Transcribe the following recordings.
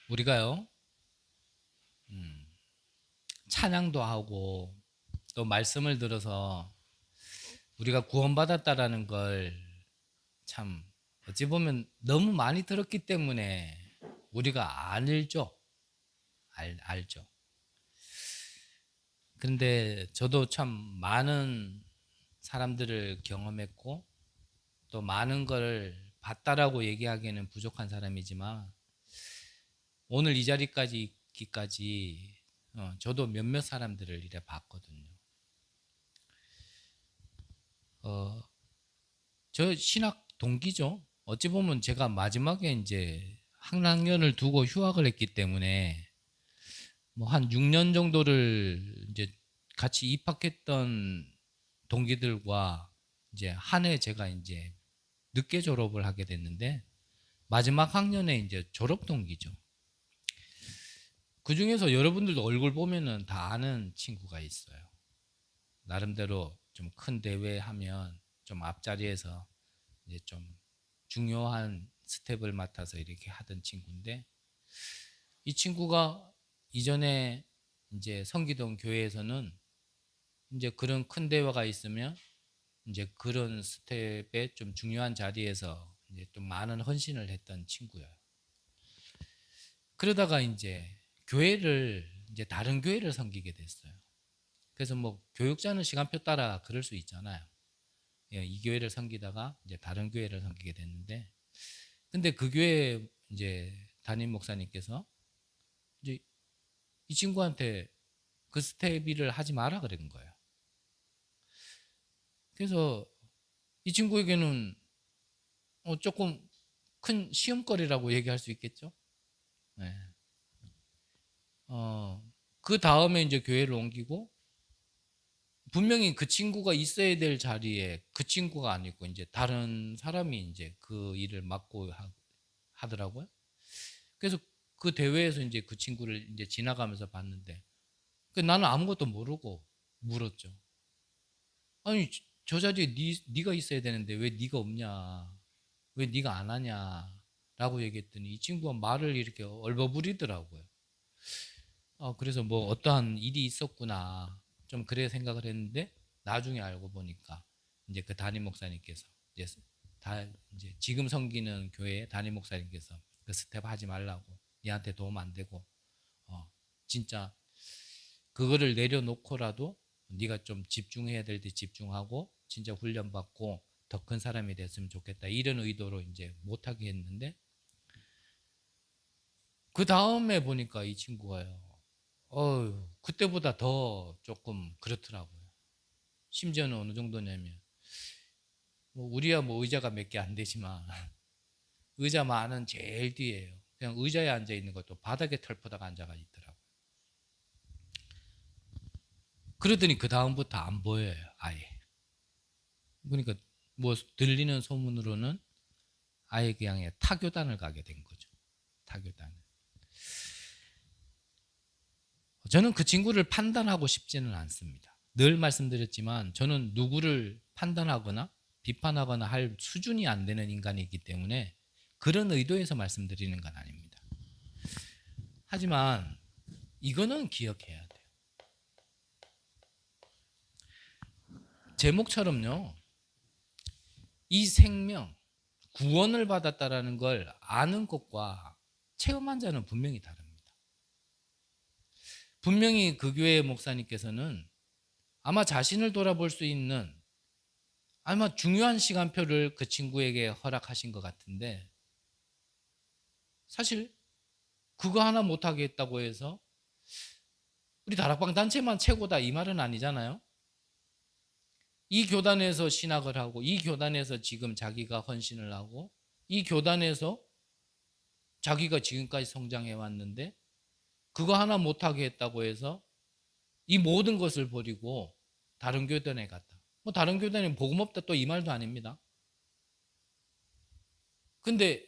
우리가요, 찬양도 하고 또 말씀을 들어서 우리가 구원받았다라는 걸 참 어찌 보면 너무 많이 들었기 때문에 우리가 알죠. 알죠. 그런데 저도 참 많은 사람들을 경험했고 또 많은 걸 봤다라고 얘기하기에는 부족한 사람이지만 오늘 이 자리까지 있기까지 저도 몇몇 사람들을 이래 봤거든요. 어, 저 신학 동기죠. 어찌 보면 제가 마지막에 이제 한 학년을 두고 휴학을 했기 때문에 뭐 한 6년 정도를 이제 같이 입학했던 동기들과 이제 한 해 제가 이제 늦게 졸업을 하게 됐는데 마지막 학년에 이제 졸업 동기죠. 그 중에서 여러분들도 얼굴 보면은 다 아는 친구가 있어요. 나름대로 좀 큰 대회 하면 좀 앞자리에서 이제 좀 중요한 스텝을 맡아서 이렇게 하던 친구인데 이 친구가 이전에 이제 성기동 교회에서는 이제 그런 큰 대회가 있으면 이제 그런 스텝에 좀 중요한 자리에서 이제 좀 많은 헌신을 했던 친구예요. 그러다가 이제 교회를 이제 다른 교회를 섬기게 됐어요. 그래서 뭐 교육자는 시간표 따라 그럴 수 있잖아요. 예, 이 교회를 섬기다가 이제 다른 교회를 섬기게 됐는데 근데 그 교회 이제 담임 목사님께서 이제 이 친구한테 그 스텝 일을 하지 마라 그런 거예요. 그래서 이 친구에게는 조금 큰 시험거리라고 얘기할 수 있겠죠. 네. 그 다음에 이제 교회를 옮기고 분명히 그 친구가 있어야 될 자리에 그 친구가 아니고 이제 다른 사람이 이제 그 일을 맡고 하더라고요. 그래서 그 대회에서 이제 그 친구를 이제 지나가면서 봤는데 나는 아무것도 모르고 물었죠. 아니 저 자리에 네가 있어야 되는데 왜 네가 없냐? 왜 네가 안 하냐? 라고 얘기했더니 이 친구가 말을 이렇게 얼버무리더라고요. 그래서 뭐 어떠한 일이 있었구나. 좀 그래 생각을 했는데 나중에 알고 보니까 이제 그 담임 목사님께서 이제 이제 지금 섬기는 교회 담임 목사님께서 그 스텝 하지 말라고 니한테 도움 안 되고 진짜 그거를 내려놓고라도 네가 좀 집중해야 될 때 집중하고 진짜 훈련받고 더 큰 사람이 됐으면 좋겠다 이런 의도로 이제 못하게 했는데 그 다음에 보니까 이 친구가요. 그때보다 더 조금 그렇더라고요. 심지어는 어느 정도냐면 뭐 우리야 뭐 의자가 몇 개 안 되지만 의자 많은 제일 뒤에요. 그냥 의자에 앉아 있는 것도 바닥에 털포다가 앉아가 있더라고요. 그러더니 그 다음부터 안 보여요, 아예. 그러니까 뭐 들리는 소문으로는 아예 그냥 타교단을 가게 된 거죠. 타교단. 저는 그 친구를 판단하고 싶지는 않습니다. 늘 말씀드렸지만 저는 누구를 판단하거나 비판하거나 할 수준이 안 되는 인간이기 때문에 그런 의도에서 말씀드리는 건 아닙니다. 하지만 이거는 기억해야 돼요. 제목처럼요. 이 생명, 구원을 받았다라는 걸 아는 것과 체험한 자는 분명히 다릅니다. 분명히 그 교회 목사님께서는 아마 자신을 돌아볼 수 있는 아마 중요한 시간표를 그 친구에게 허락하신 것 같은데 사실 그거 하나 못하게 했다고 해서 우리 다락방 단체만 최고다 이 말은 아니잖아요. 이 교단에서 신학을 하고 이 교단에서 지금 자기가 헌신을 하고 이 교단에서 자기가 지금까지 성장해 왔는데 그거 하나 못하게 했다고 해서 이 모든 것을 버리고 다른 교단에 갔다. 뭐 다른 교단에 복음 없다 또 이 말도 아닙니다. 근데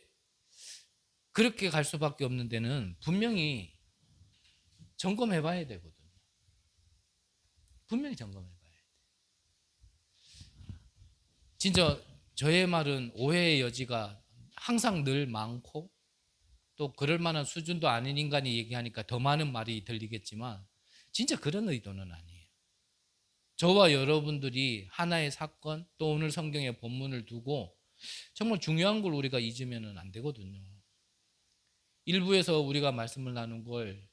그렇게 갈 수밖에 없는 데는 분명히 점검해 봐야 되거든요. 분명히 점검해 봐야 돼. 진짜 저의 말은 오해의 여지가 항상 늘 많고 또 그럴 만한 수준도 아닌 인간이 얘기하니까 더 많은 말이 들리겠지만 진짜 그런 의도는 아니에요. 저와 여러분들이 하나의 사건 또 오늘 성경의 본문을 두고 정말 중요한 걸 우리가 잊으면 안 되거든요. 일부에서 우리가 말씀을 나눈 걸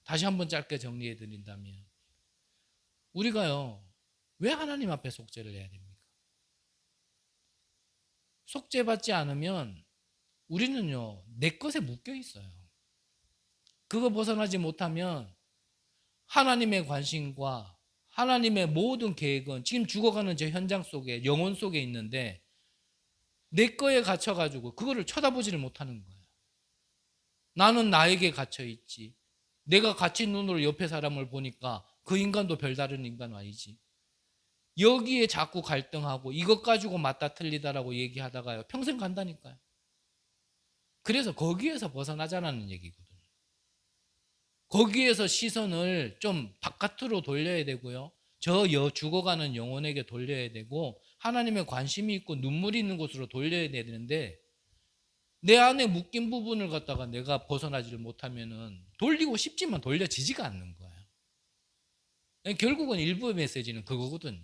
다시 한번 짧게 정리해 드린다면 우리가요, 왜 하나님 앞에 속죄를 해야 됩니까? 속죄받지 않으면 우리는요, 내 것에 묶여 있어요. 그거 벗어나지 못하면 하나님의 관심과 하나님의 모든 계획은 지금 죽어가는 저 현장 속에, 영혼 속에 있는데 내 거에 갇혀가지고 그거를 쳐다보지를 못하는 거예요. 나는 나에게 갇혀있지. 내가 갇힌 눈으로 옆에 사람을 보니까 그 인간도 별다른 인간 아니지. 여기에 자꾸 갈등하고 이것 가지고 맞다 틀리다라고 얘기하다가요, 평생 간다니까요. 그래서 거기에서 벗어나자라는 얘기거든요. 거기에서 시선을 좀 바깥으로 돌려야 되고요. 저 죽어가는 영혼에게 돌려야 되고 하나님의 관심이 있고 눈물이 있는 곳으로 돌려야 되는데 내 안에 묶인 부분을 갖다가 내가 벗어나지를 못하면은 돌리고 싶지만 돌려지지가 않는 거예요. 결국은 일부의 메시지는 그거거든요.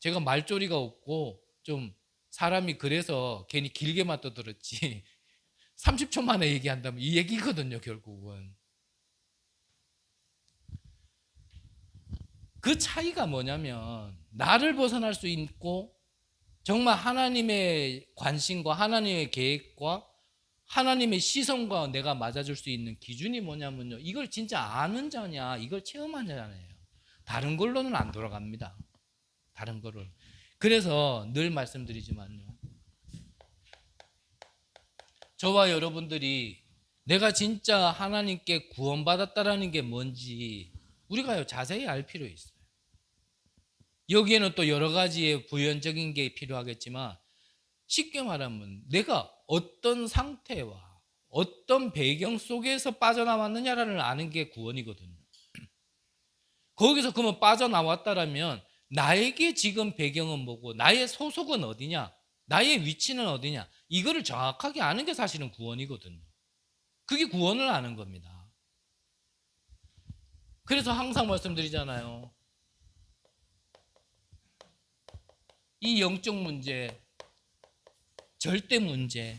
제가 말조리가 없고 좀 사람이 그래서 괜히 길게만 떠들었지 30초 만에 얘기한다면 이 얘기거든요. 결국은 그 차이가 뭐냐면 나를 벗어날 수 있고 정말 하나님의 관심과 하나님의 계획과 하나님의 시선과 내가 맞아줄 수 있는 기준이 뭐냐면요, 이걸 진짜 아는 자냐 이걸 체험한 자냐예요. 다른 걸로는 안 돌아갑니다. 다른 거를. 그래서 늘 말씀드리지만요, 저와 여러분들이 내가 진짜 하나님께 구원받았다라는 게 뭔지 우리가 자세히 알 필요 있어요. 여기에는 또 여러 가지의 부연적인 게 필요하겠지만 쉽게 말하면 내가 어떤 상태와 어떤 배경 속에서 빠져나왔느냐를 아는 게 구원이거든요. 거기서 그러면 빠져나왔다라면 나에게 지금 배경은 뭐고 나의 소속은 어디냐, 나의 위치는 어디냐, 이거를 정확하게 아는 게 사실은 구원이거든요. 그게 구원을 아는 겁니다. 그래서 항상 말씀드리잖아요. 이 영적 문제, 절대 문제,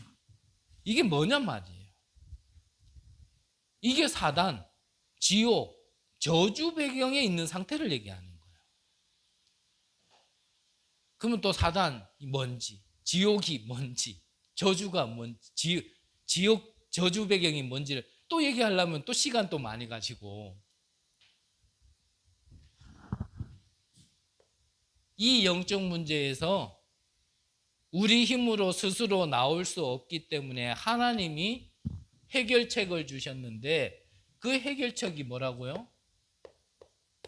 이게 뭐냔 말이에요. 이게 사단, 지옥, 저주 배경에 있는 상태를 얘기하는 거예요. 그러면 또 사단이 뭔지, 지옥이 뭔지, 저주가 뭔지, 지옥 저주 배경이 뭔지를 또 얘기하려면 또 시간 또 많이 가지고, 이 영적 문제에서 우리 힘으로 스스로 나올 수 없기 때문에 하나님이 해결책을 주셨는데 그 해결책이 뭐라고요?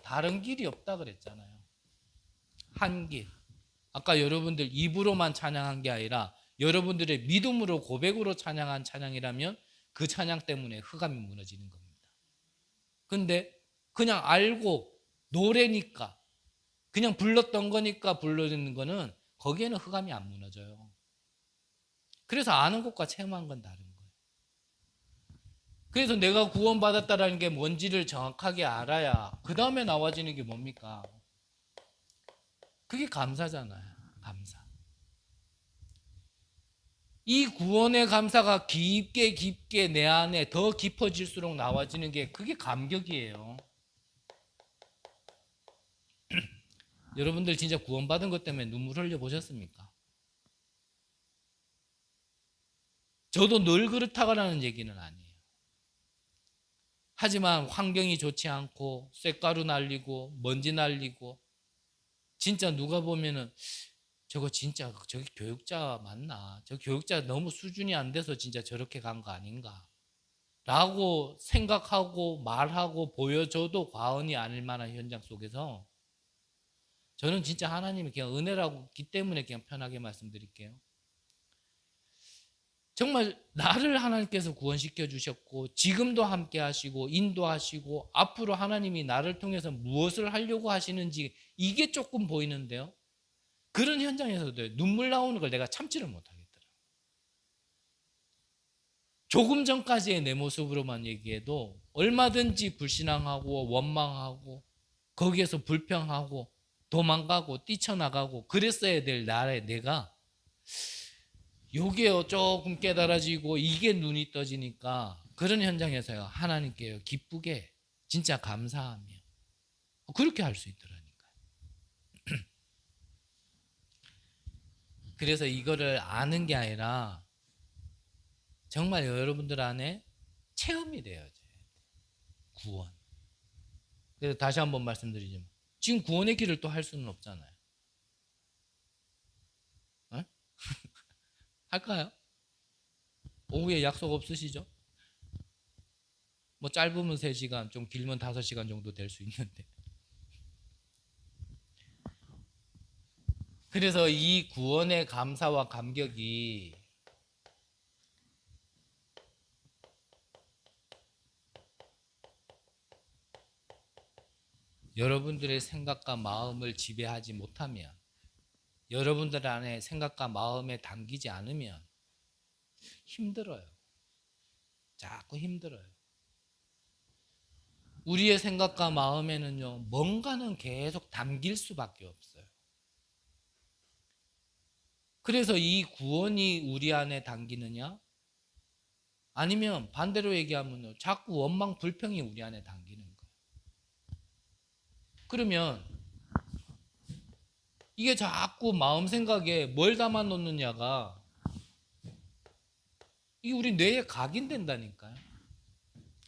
다른 길이 없다 그랬잖아요. 한 길. 아까 여러분들 입으로만 찬양한 게 아니라 여러분들의 믿음으로 고백으로 찬양한 찬양이라면 그 찬양 때문에 흑암이 무너지는 겁니다. 근데 그냥 알고 노래니까 그냥 불렀던 거니까 부르는 거는 거기에는 흑암이 안 무너져요. 그래서 아는 것과 체험한 건 다른 거예요. 그래서 내가 구원받았다라는 게 뭔지를 정확하게 알아야 그 다음에 나와지는 게 뭡니까? 그게 감사잖아요. 감사. 이 구원의 감사가 깊게 깊게 내 안에 더 깊어질수록 나와지는 게 그게 감격이에요. 여러분들 진짜 구원받은 것 때문에 눈물 흘려 보셨습니까? 저도 늘 그렇다라는 얘기는 아니에요. 하지만 환경이 좋지 않고 쇳가루 날리고 먼지 날리고 진짜 누가 보면은 저거 진짜 저기 교육자 맞나? 저 교육자 너무 수준이 안 돼서 진짜 저렇게 간 거 아닌가? 라고 생각하고 말하고 보여줘도 과언이 아닐 만한 현장 속에서 저는 진짜 하나님이 그냥 은혜라고기 때문에 그냥 편하게 말씀드릴게요. 정말 나를 하나님께서 구원시켜 주셨고 지금도 함께 하시고 인도하시고 앞으로 하나님이 나를 통해서 무엇을 하려고 하시는지 이게 조금 보이는데요. 그런 현장에서도 눈물 나오는 걸 내가 참지를 못하겠더라고요. 조금 전까지의 내 모습으로만 얘기해도 얼마든지 불신앙하고 원망하고 거기에서 불평하고 도망가고 뛰쳐나가고 그랬어야 될 나의 내가 요게 조금 깨달아지고 이게 눈이 떠지니까 그런 현장에서요 하나님께요 기쁘게 진짜 감사하며 그렇게 할 수 있더라니까요. 그래서 이거를 아는 게 아니라 정말 여러분들 안에 체험이 되어져야 돼요. 구원. 그래서 다시 한번 말씀드리지만 지금 구원의 길을 또 할 수는 없잖아요. 어? 할까요? 오후에 약속 없으시죠? 뭐 짧으면 3시간, 좀 길면 5시간 정도 될 수 있는데. 그래서 이 구원의 감사와 감격이 여러분들의 생각과 마음을 지배하지 못하면, 여러분들 안에 생각과 마음에 담기지 않으면 힘들어요. 자꾸 힘들어요. 우리의 생각과 마음에는요, 뭔가는 계속 담길 수밖에 없어요. 그래서 이 구원이 우리 안에 담기느냐? 아니면 반대로 얘기하면 자꾸 원망, 불평이 우리 안에 담기는 거예요. 그러면 이게 자꾸 마음 생각에 뭘 담아 놓느냐가 이게 우리 뇌에 각인된다니까요.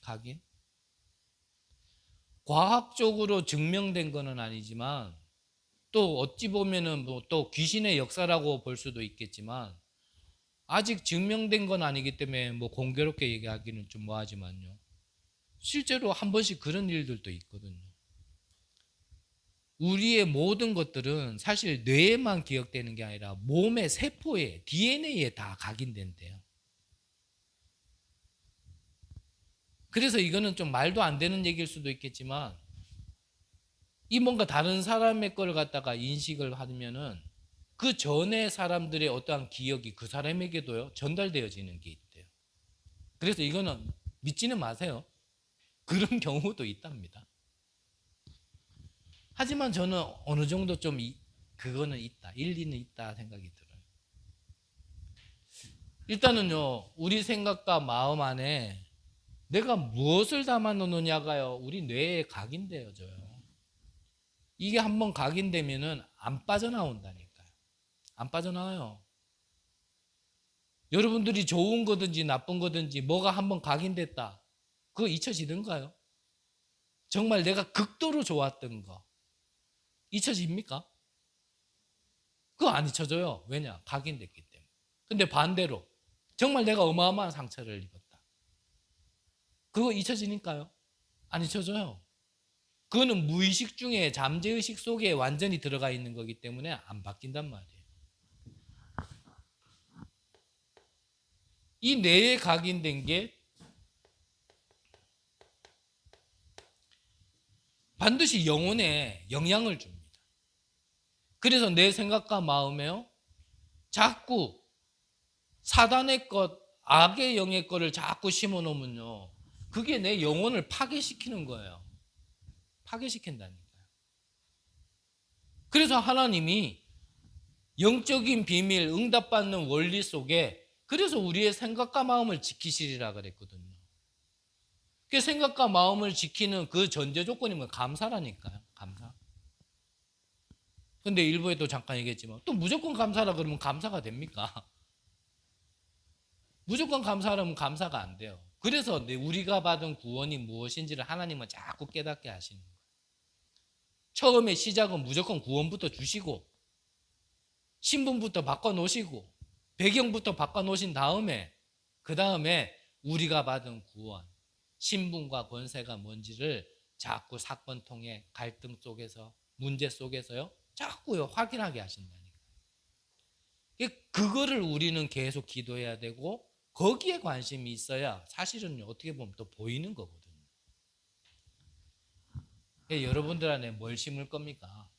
각인. 과학적으로 증명된 거는 아니지만 또 어찌 보면은 뭐 또 귀신의 역사라고 볼 수도 있겠지만 아직 증명된 건 아니기 때문에 뭐 공교롭게 얘기하기는 좀 뭐하지만요. 실제로 한 번씩 그런 일들도 있거든요. 우리의 모든 것들은 사실 뇌에만 기억되는 게 아니라 몸의 세포에 DNA에 다 각인된대요. 그래서 이거는 좀 말도 안 되는 얘기일 수도 있겠지만 이 뭔가 다른 사람의 걸 갖다가 인식을 하면은 그 전에 사람들의 어떠한 기억이 그 사람에게도요 전달되어지는 게 있대요. 그래서 이거는 믿지는 마세요. 그런 경우도 있답니다. 하지만 저는 어느 정도 좀 그거는 있다, 일리는 있다 생각이 들어요. 일단은요 우리 생각과 마음 안에 내가 무엇을 담아 놓느냐가요 우리 뇌에 각인되어져요. 이게 한번 각인되면은 안 빠져나온다니까요. 안 빠져나와요. 여러분들이 좋은 거든지 나쁜 거든지 뭐가 한번 각인됐다. 그거 잊혀지던가요? 정말 내가 극도로 좋았던 거 잊혀집니까? 그거 안 잊혀져요. 왜냐? 각인됐기 때문에. 근데 반대로 정말 내가 어마어마한 상처를 입었다. 그거 잊혀지니까요? 안 잊혀져요. 그거는 무의식 중에 잠재의식 속에 완전히 들어가 있는 거기 때문에 안 바뀐단 말이에요. 이 뇌에 각인된 게 반드시 영혼에 영향을 줍니다. 그래서 내 생각과 마음에요 자꾸 사단의 것, 악의 영의 것을 자꾸 심어 놓으면요 그게 내 영혼을 파괴시키는 거예요. 파괴시킨다니까요. 그래서 하나님이 영적인 비밀, 응답받는 원리 속에 그래서 우리의 생각과 마음을 지키시리라 그랬거든요. 그 생각과 마음을 지키는 그 전제 조건이 뭐 감사라니까요. 감사. 근데 일부에도 잠깐 얘기했지만 또 무조건 감사라 그러면 감사가 됩니까? 무조건 감사하면 감사가 안 돼요. 그래서 우리가 받은 구원이 무엇인지를 하나님은 자꾸 깨닫게 하시는 거예요. 처음에 시작은 무조건 구원부터 주시고 신분부터 바꿔놓으시고 배경부터 바꿔놓으신 다음에 그 다음에 우리가 받은 구원, 신분과 권세가 뭔지를 자꾸 사건 통해 갈등 속에서 문제 속에서요 자꾸요 확인하게 하신다니까요. 그거를 우리는 계속 기도해야 되고 거기에 관심이 있어야 사실은 어떻게 보면 또 보이는 거거든요. 여러분들 안에 뭘 심을 겁니까?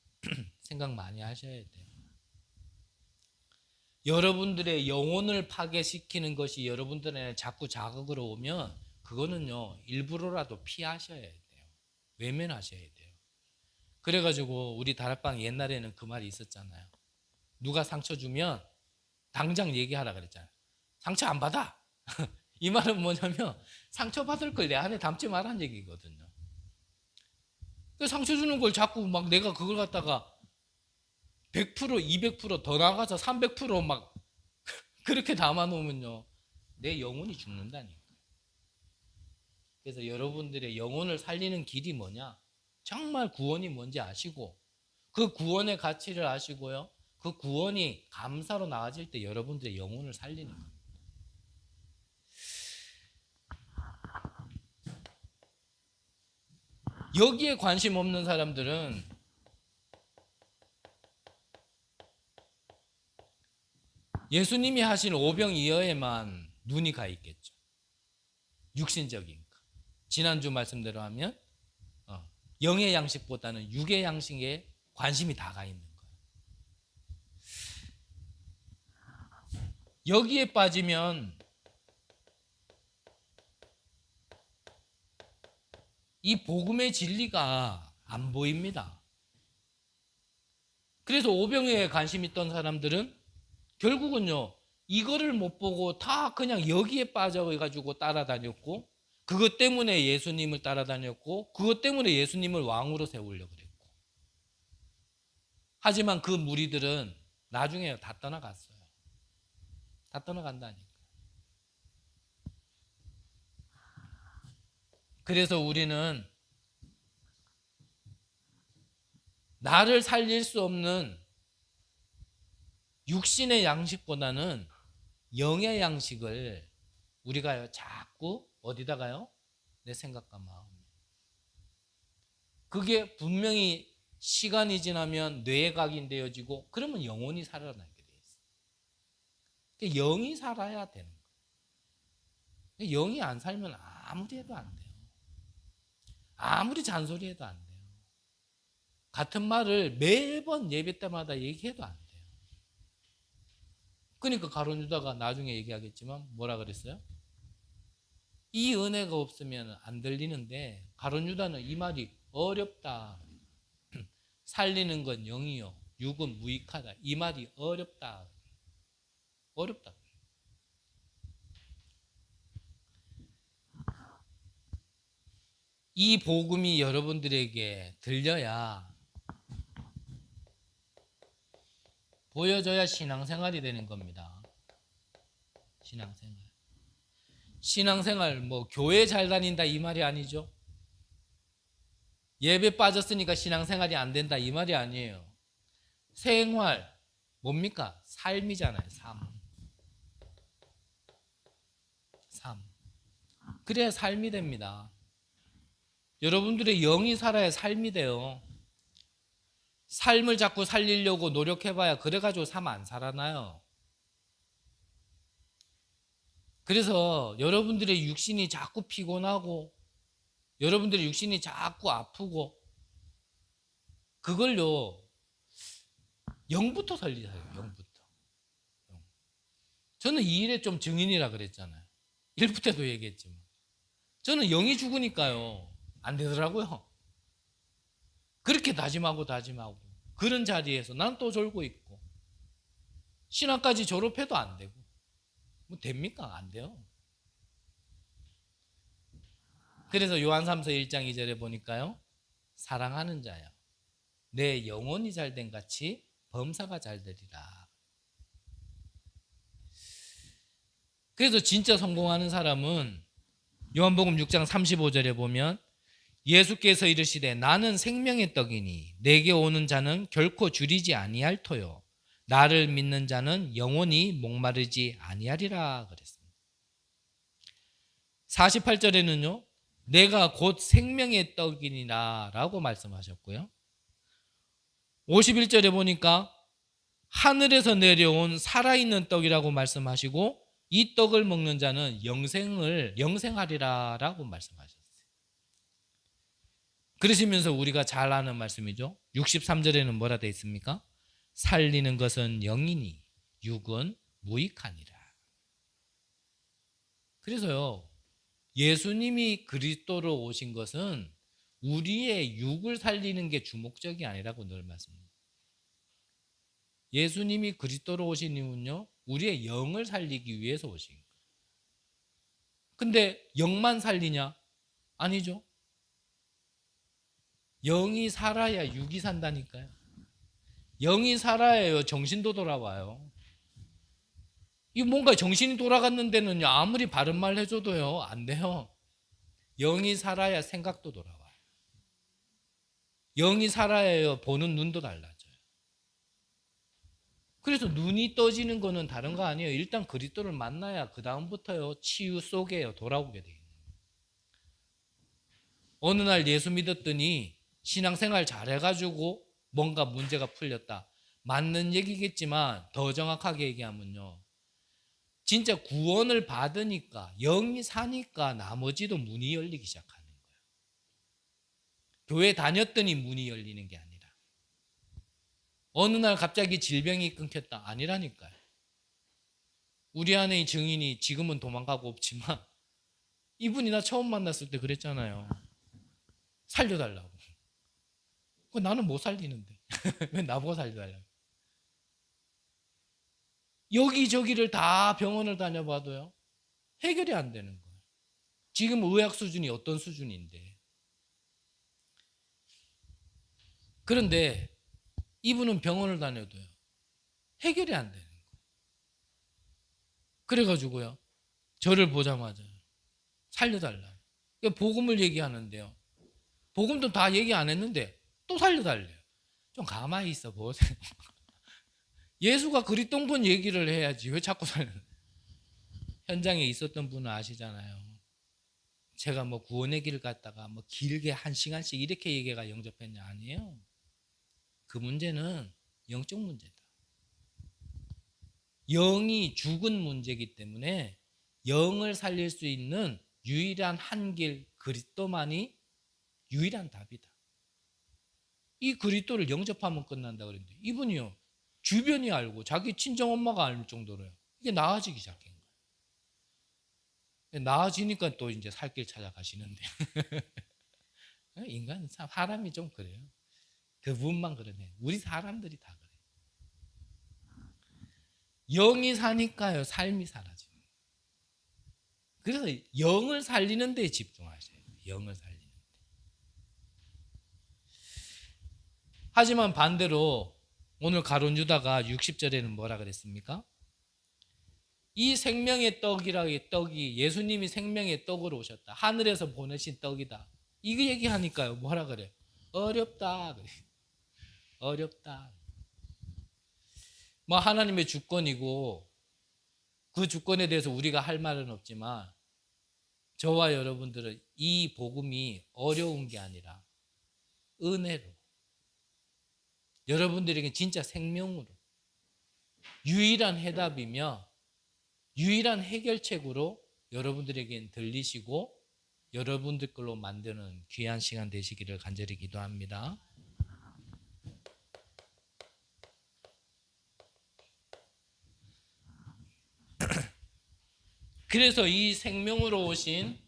생각 많이 하셔야 돼요. 여러분들의 영혼을 파괴시키는 것이 여러분들의 자꾸 자극으로 오면 그거는요, 일부러라도 피하셔야 돼요. 외면하셔야 돼요. 그래가지고 우리 다락방 옛날에는 그 말이 있었잖아요. 누가 상처 주면 당장 얘기하라 그랬잖아요. 상처 안 받아. 이 말은 뭐냐면 상처 받을 걸 내 안에 담지 말라는 얘기거든요. 상처 주는 걸 자꾸 막 내가 그걸 갖다가 100%, 200%더 나가서 300%막 그렇게 담아놓으면요, 내 영혼이 죽는다니까. 그래서 여러분들의 영혼을 살리는 길이 뭐냐? 정말 구원이 뭔지 아시고 그 구원의 가치를 아시고요, 그 구원이 감사로 나아질 때 여러분들의 영혼을 살리는 겁니다. 여기에 관심 없는 사람들은 예수님이 하신 오병이어에만 눈이 가 있겠죠. 육신적인 거. 지난주 말씀대로 하면 영의 양식보다는 육의 양식에 관심이 다 가 있는 거예요. 여기에 빠지면 이 복음의 진리가 안 보입니다. 그래서 오병이어에 관심 있던 사람들은 결국은요, 이거를 못 보고 다 그냥 여기에 빠져가지고 따라다녔고, 그것 때문에 예수님을 따라다녔고, 그것 때문에 예수님을 왕으로 세우려고 그랬고. 하지만 그 무리들은 나중에 다 떠나갔어요. 다 떠나간다니까. 그래서 우리는 나를 살릴 수 없는 육신의 양식보다는 영의 양식을 우리가 자꾸 어디다가요? 내 생각과 마음. 그게 분명히 시간이 지나면 뇌에 각인되어지고 그러면 영혼이 살아나게 돼 있어요. 영이 살아야 되는 거예요. 영이 안 살면 아무리 해도 안 돼요. 아무리 잔소리해도 안 돼요. 같은 말을 매번 예배 때마다 얘기해도 안 돼요. 그러니까 가룟 유다가 나중에 얘기하겠지만 뭐라 그랬어요? 이 은혜가 없으면 안 들리는데 가룟 유다는 이 말이 어렵다. 살리는 건 영이요, 육은 무익하다. 이 말이 어렵다. 어렵다. 이 복음이 여러분들에게 들려야, 보여져야 신앙생활이 되는 겁니다. 신앙생활. 신앙생활, 뭐 교회 잘 다닌다 이 말이 아니죠. 예배 빠졌으니까 신앙생활이 안 된다 이 말이 아니에요. 생활, 뭡니까? 삶이잖아요. 삶. 그래야 삶이 됩니다. 여러분들의 영이 살아야 삶이 돼요. 삶을 자꾸 살리려고 노력해봐야 그래가지고 삶 안 살아나요. 그래서 여러분들의 육신이 자꾸 피곤하고 여러분들의 육신이 자꾸 아프고 그걸요, 영부터 살리세요. 영부터. 저는 이 일에 좀 증인이라 그랬잖아요. 1부 때도 얘기했지만 저는 영이 죽으니까요 안 되더라고요. 그렇게 다짐하고 그런 자리에서 난 또 졸고 있고 신학까지 졸업해도 안 되고 뭐 됩니까? 안 돼요. 그래서 요한3서 1장 2절에 보니까요, 사랑하는 자여 내 영혼이 잘된 같이 범사가 잘되리라. 그래서 진짜 성공하는 사람은 요한복음 6장 35절에 보면 예수께서 이르시되 나는 생명의 떡이니 내게 오는 자는 결코 줄이지 아니할 터요 나를 믿는 자는 영원히 목마르지 아니하리라 그랬습니다. 48절에는요 내가 곧 생명의 떡이니라 라고 말씀하셨고요, 51절에 보니까 하늘에서 내려온 살아있는 떡이라고 말씀하시고 이 떡을 먹는 자는 영생하리라 라고 말씀하셨어요. 그러시면서 우리가 잘 아는 말씀이죠. 63절에는 뭐라 되어 있습니까? 살리는 것은 영이니 육은 무익하니라. 그래서요, 예수님이 그리스도로 오신 것은 우리의 육을 살리는 게 주목적이 아니라고 늘 말씀합니다. 예수님이 그리스도로 오신 이유는요, 우리의 영을 살리기 위해서 오신 거예요. 근데 영만 살리냐? 아니죠. 영이 살아야 육이 산다니까요. 영이 살아야 정신도 돌아와요. 이 뭔가 정신이 돌아갔는 데는요, 아무리 바른 말 해줘도요, 안 돼요. 영이 살아야 생각도 돌아와요. 영이 살아야 보는 눈도 달라져요. 그래서 눈이 떠지는 거는 다른 거 아니에요. 일단 그리스도를 만나야 그 다음부터요, 치유 속에 돌아오게 돼요. 어느 날 예수 믿었더니 신앙생활 잘해가지고 뭔가 문제가 풀렸다. 맞는 얘기겠지만 더 정확하게 얘기하면요, 진짜 구원을 받으니까, 영이 사니까 나머지도 문이 열리기 시작하는 거예요. 교회 다녔더니 문이 열리는 게 아니라 어느 날 갑자기 질병이 끊겼다, 아니라니까요. 우리 안의 증인이 지금은 도망가고 없지만 이분이 나 처음 만났을 때 그랬잖아요. 살려달라고. 나는 못 살리는데 왜 나보고 살려달라고. 여기저기를 다 병원을 다녀봐도요, 해결이 안 되는 거예요. 지금 의학 수준이 어떤 수준인데. 그런데 이분은 병원을 다녀도요, 해결이 안 되는 거예요. 그래가지고요, 저를 보자마자 살려달라. 복음을 얘기하는데요, 복음도 다 얘기 안 했는데 또 살려달래요. 좀 가만히 있어 보세요. 예수가 그리스도인 건 얘기를 해야지 왜 자꾸 살려. 현장에 있었던 분은 아시잖아요. 제가 뭐 구원의 길을 갔다가 뭐 길게 1시간씩 이렇게 얘기가 영접했냐, 아니에요. 그 문제는 영적 문제다. 영이 죽은 문제이기 때문에 영을 살릴 수 있는 유일한 한 길, 그리스도만이 유일한 답이다. 이 그리스도를 영접하면 끝난다 그랬는데 이분이요, 주변이 알고 자기 친정 엄마가 알 정도로요, 이게 나아지기 시작한 거예요. 나아지니까 또 이제 살 길 찾아가시는데 인간 사람이 좀 그래요. 그분만 그러네. 우리 사람들이 다 그래요. 영이 사니까요, 삶이 사라져요. 그래서 영을 살리는 데 집중하셔야 돼요. 영을 살리는 데. 하지만 반대로 오늘 가룟 유다가 60절에는 뭐라 그랬습니까? 이 생명의 떡이라기, 떡이 예수님이 생명의 떡으로 오셨다. 하늘에서 보내신 떡이다. 이거 얘기하니까요, 뭐라 그래? 어렵다 그래. 어렵다. 뭐 하나님의 주권이고 그 주권에 대해서 우리가 할 말은 없지만 저와 여러분들은 이 복음이 어려운 게 아니라 은혜로, 여러분들에게 진짜 생명으로, 유일한 해답이며 유일한 해결책으로 여러분들에겐 들리시고 여러분들 걸로 만드는 귀한 시간 되시기를 간절히 기도합니다. 그래서 이 생명으로 오신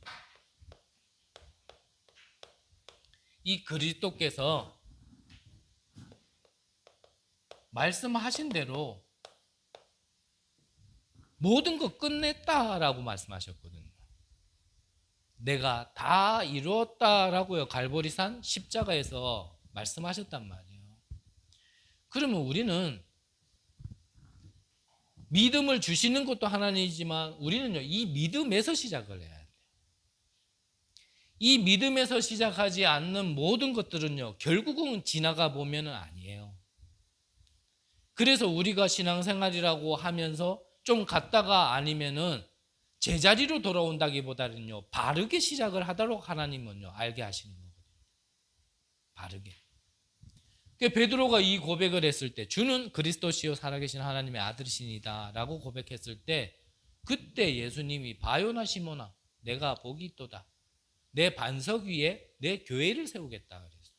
이 그리스도께서 말씀하신 대로 모든 거 끝냈다라고 말씀하셨거든요. 내가 다 이루었다라고요, 갈보리산 십자가에서 말씀하셨단 말이에요. 그러면 우리는 믿음을 주시는 것도 하나님이지만 우리는요, 이 믿음에서 시작을 해야 돼요. 이 믿음에서 시작하지 않는 모든 것들은요, 결국은 지나가 보면은 아니에요. 그래서 우리가 신앙생활이라고 하면서 좀 갔다가 아니면은 제자리로 돌아온다기보다는요, 바르게 시작을 하도록 하나님은요, 알게 하시는 거거든요. 바르게. 베드로가 이 고백을 했을 때, 주는 그리스도시요 살아계신 하나님의 아들이시니다 라고 고백했을 때, 그때 예수님이 바요나 시모나 내가 복이 있도다, 내 반석 위에 내 교회를 세우겠다 그랬어요.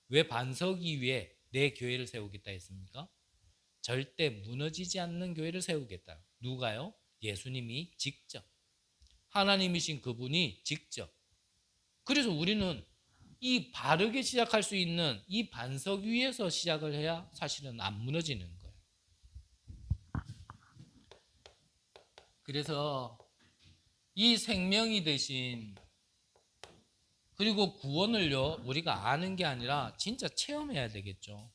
왜 반석 위에 내 교회를 세우겠다 했습니까? 절대 무너지지 않는 교회를 세우겠다. 누가요? 예수님이 직접. 하나님이신 그분이 직접. 그래서 우리는 이 바르게 시작할 수 있는 이 반석 위에서 시작을 해야 사실은 안 무너지는 거예요. 그래서 이 생명이 되신 그리고 구원을요 우리가 아는 게 아니라 진짜 체험해야 되겠죠.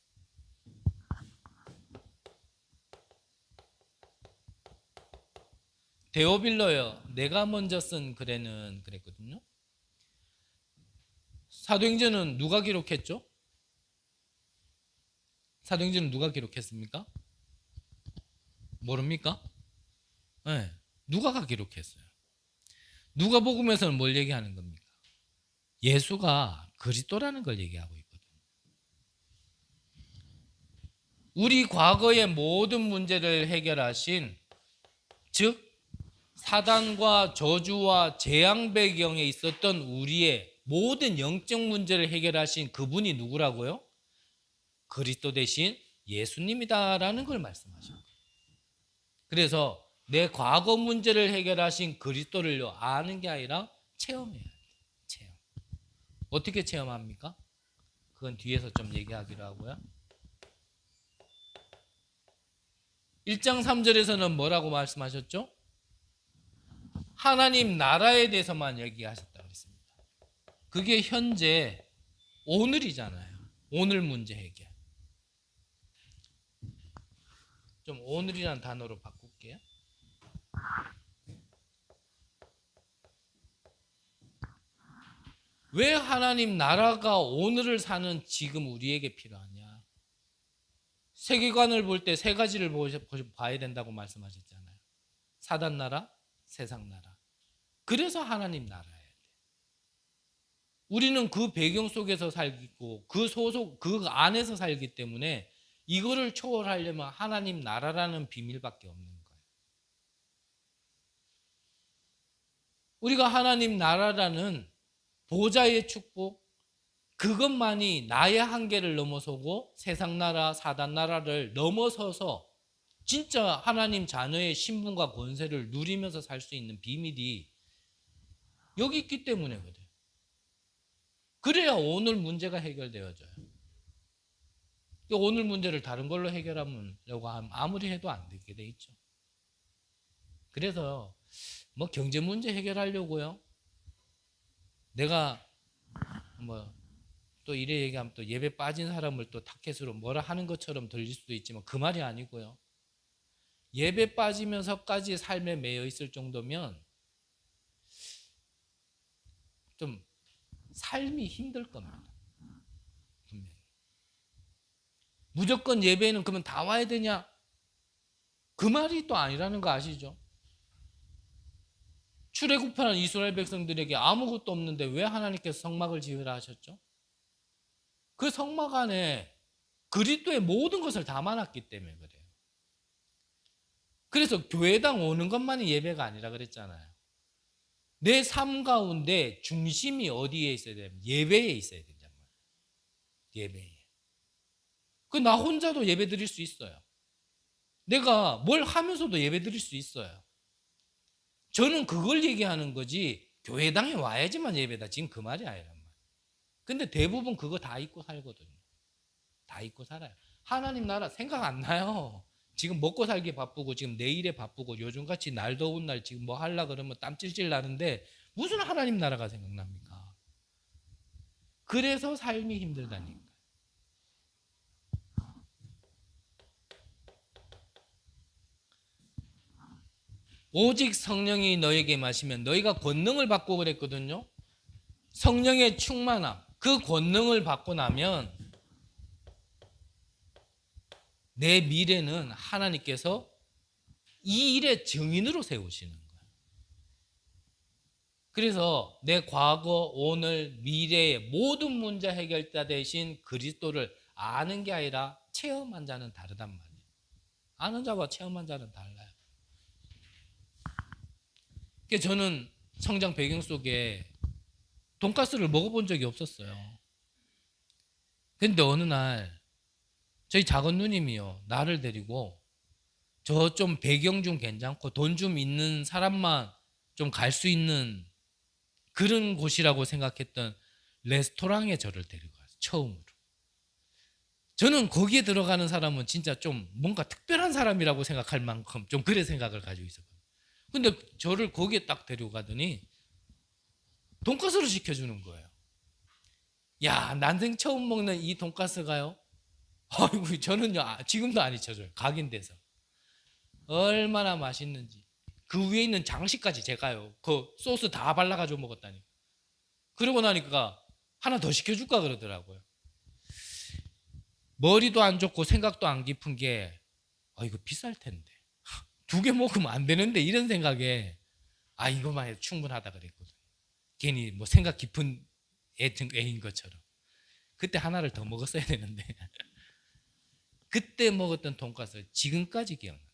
데오빌러요 내가 먼저 쓴 글에는 그랬거든요. 사도행전은 누가 기록했죠? 사도행전은 누가 기록했습니까? 모릅니까? 네, 누가가 기록했어요. 누가복음에서는 뭘 얘기하는 겁니까? 예수가 그리스도라는 걸 얘기하고 있거든요. 우리 과거의 모든 문제를 해결하신, 즉 사단과 저주와 재앙 배경에 있었던 우리의 모든 영적 문제를 해결하신 그분이 누구라고요? 그리스도 대신 예수님이다라는 걸 말씀하신 거예요. 그래서 내 과거 문제를 해결하신 그리스도를 아는 게 아니라 체험해야 돼요. 체험. 어떻게 체험합니까? 그건 뒤에서 좀 얘기하기로 하고요. 1장 3절에서는 뭐라고 말씀하셨죠? 하나님 나라에 대해서만 얘기하셨다고 했습니다. 그게 현재 오늘이잖아요. 오늘 문제 해결. 좀 오늘이라는 단어로 바꿀게요. 왜 하나님 나라가 오늘을 사는 지금 우리에게 필요하냐? 세계관을 볼 때 세 가지를 봐야 된다고 말씀하셨잖아요. 사단 나라, 세상 나라. 그래서 하나님 나라예요. 우리는 그 배경 속에서 살고 그 안에서 살기 때문에 이거를 초월하려면 하나님 나라라는 비밀밖에 없는 거예요. 우리가 하나님 나라라는 보좌의 축복, 그것만이 나의 한계를 넘어서고 세상 나라, 사단 나라를 넘어서서 진짜 하나님 자녀의 신분과 권세를 누리면서 살 수 있는 비밀이 여기 있기 때문에 그래요. 그래야 오늘 문제가 해결되어져요. 오늘 문제를 다른 걸로 해결하려고 하면 아무리 해도 안 되게 돼 있죠. 그래서 뭐 경제 문제 해결하려고요. 내가 뭐 또 이래 얘기하면 또 예배 빠진 사람을 또 타켓으로 뭐라 하는 것처럼 들릴 수도 있지만 그 말이 아니고요. 예배 빠지면서까지 삶에 매여 있을 정도면 좀 삶이 힘들 겁니다. 분명히. 무조건 예배는 그러면 다 와야 되냐? 그 말이 또 아니라는 거 아시죠? 출애굽하는 이스라엘 백성들에게 아무것도 없는데 왜 하나님께서 성막을 지으라 하셨죠? 그 성막 안에 그리스도의 모든 것을 담아놨기 때문에 그래요. 그래서 교회당 오는 것만이 예배가 아니라 그랬잖아요. 내 삶 가운데 중심이 어디에 있어야 되냐면 예배에 있어야 된단 말이에요. 예배에. 나 혼자도 예배 드릴 수 있어요. 내가 뭘 하면서도 예배 드릴 수 있어요. 저는 그걸 얘기하는 거지 교회당에 와야지만 예배다. 지금 그 말이 아니란 말이에요. 근데 대부분 그거 다 잊고 살거든요. 다 잊고 살아요. 하나님 나라 생각 안 나요. 지금 먹고 살기 바쁘고 지금 내일에 바쁘고 요즘같이 날 더운 날 지금 뭐 하려 그러면 땀 찔찔 나는데 무슨 하나님 나라가 생각납니까? 그래서 삶이 힘들다니까. 오직 성령이 너에게 마시면 너희가 권능을 받고 그랬거든요. 성령의 충만함, 그 권능을 받고 나면 내 미래는 하나님께서 이 일의 증인으로 세우시는 거예요. 그래서 내 과거, 오늘, 미래의 모든 문제 해결자 대신 그리스도를 아는 게 아니라 체험한 자는 다르단 말이에요. 아는 자와 체험한 자는 달라요. 그러니까 저는 성장 배경 속에 돈가스를 먹어본 적이 없었어요. 근데 어느 날 저희 작은 누님이요, 나를 데리고 저 좀 배경 좀 괜찮고 돈 좀 있는 사람만 좀 갈 수 있는 그런 곳이라고 생각했던 레스토랑에 저를 데리고 갔어요. 처음으로. 저는 거기에 들어가는 사람은 진짜 좀 뭔가 특별한 사람이라고 생각할 만큼 좀 그래 생각을 가지고 있었거든요. 근데 저를 거기에 딱 데려가더니 돈가스를 시켜주는 거예요. 야, 난생 처음 먹는 이 돈가스가요? 아이고, 저는요, 지금도 안 잊혀져요. 각인돼서. 얼마나 맛있는지. 그 위에 있는 장식까지 제가요, 그 소스 다 발라가지고 먹었다니. 그러고 나니까 하나 더 시켜줄까 그러더라고요. 머리도 안 좋고 생각도 안 깊은 게, 이거 비쌀 텐데. 두 개 먹으면 안 되는데, 이런 생각에, 이거만 해도 충분하다 그랬거든요. 괜히 뭐 생각 깊은 애인 것처럼. 그때 하나를 더 먹었어야 되는데. 그때 먹었던 돈가스 지금까지 기억나요.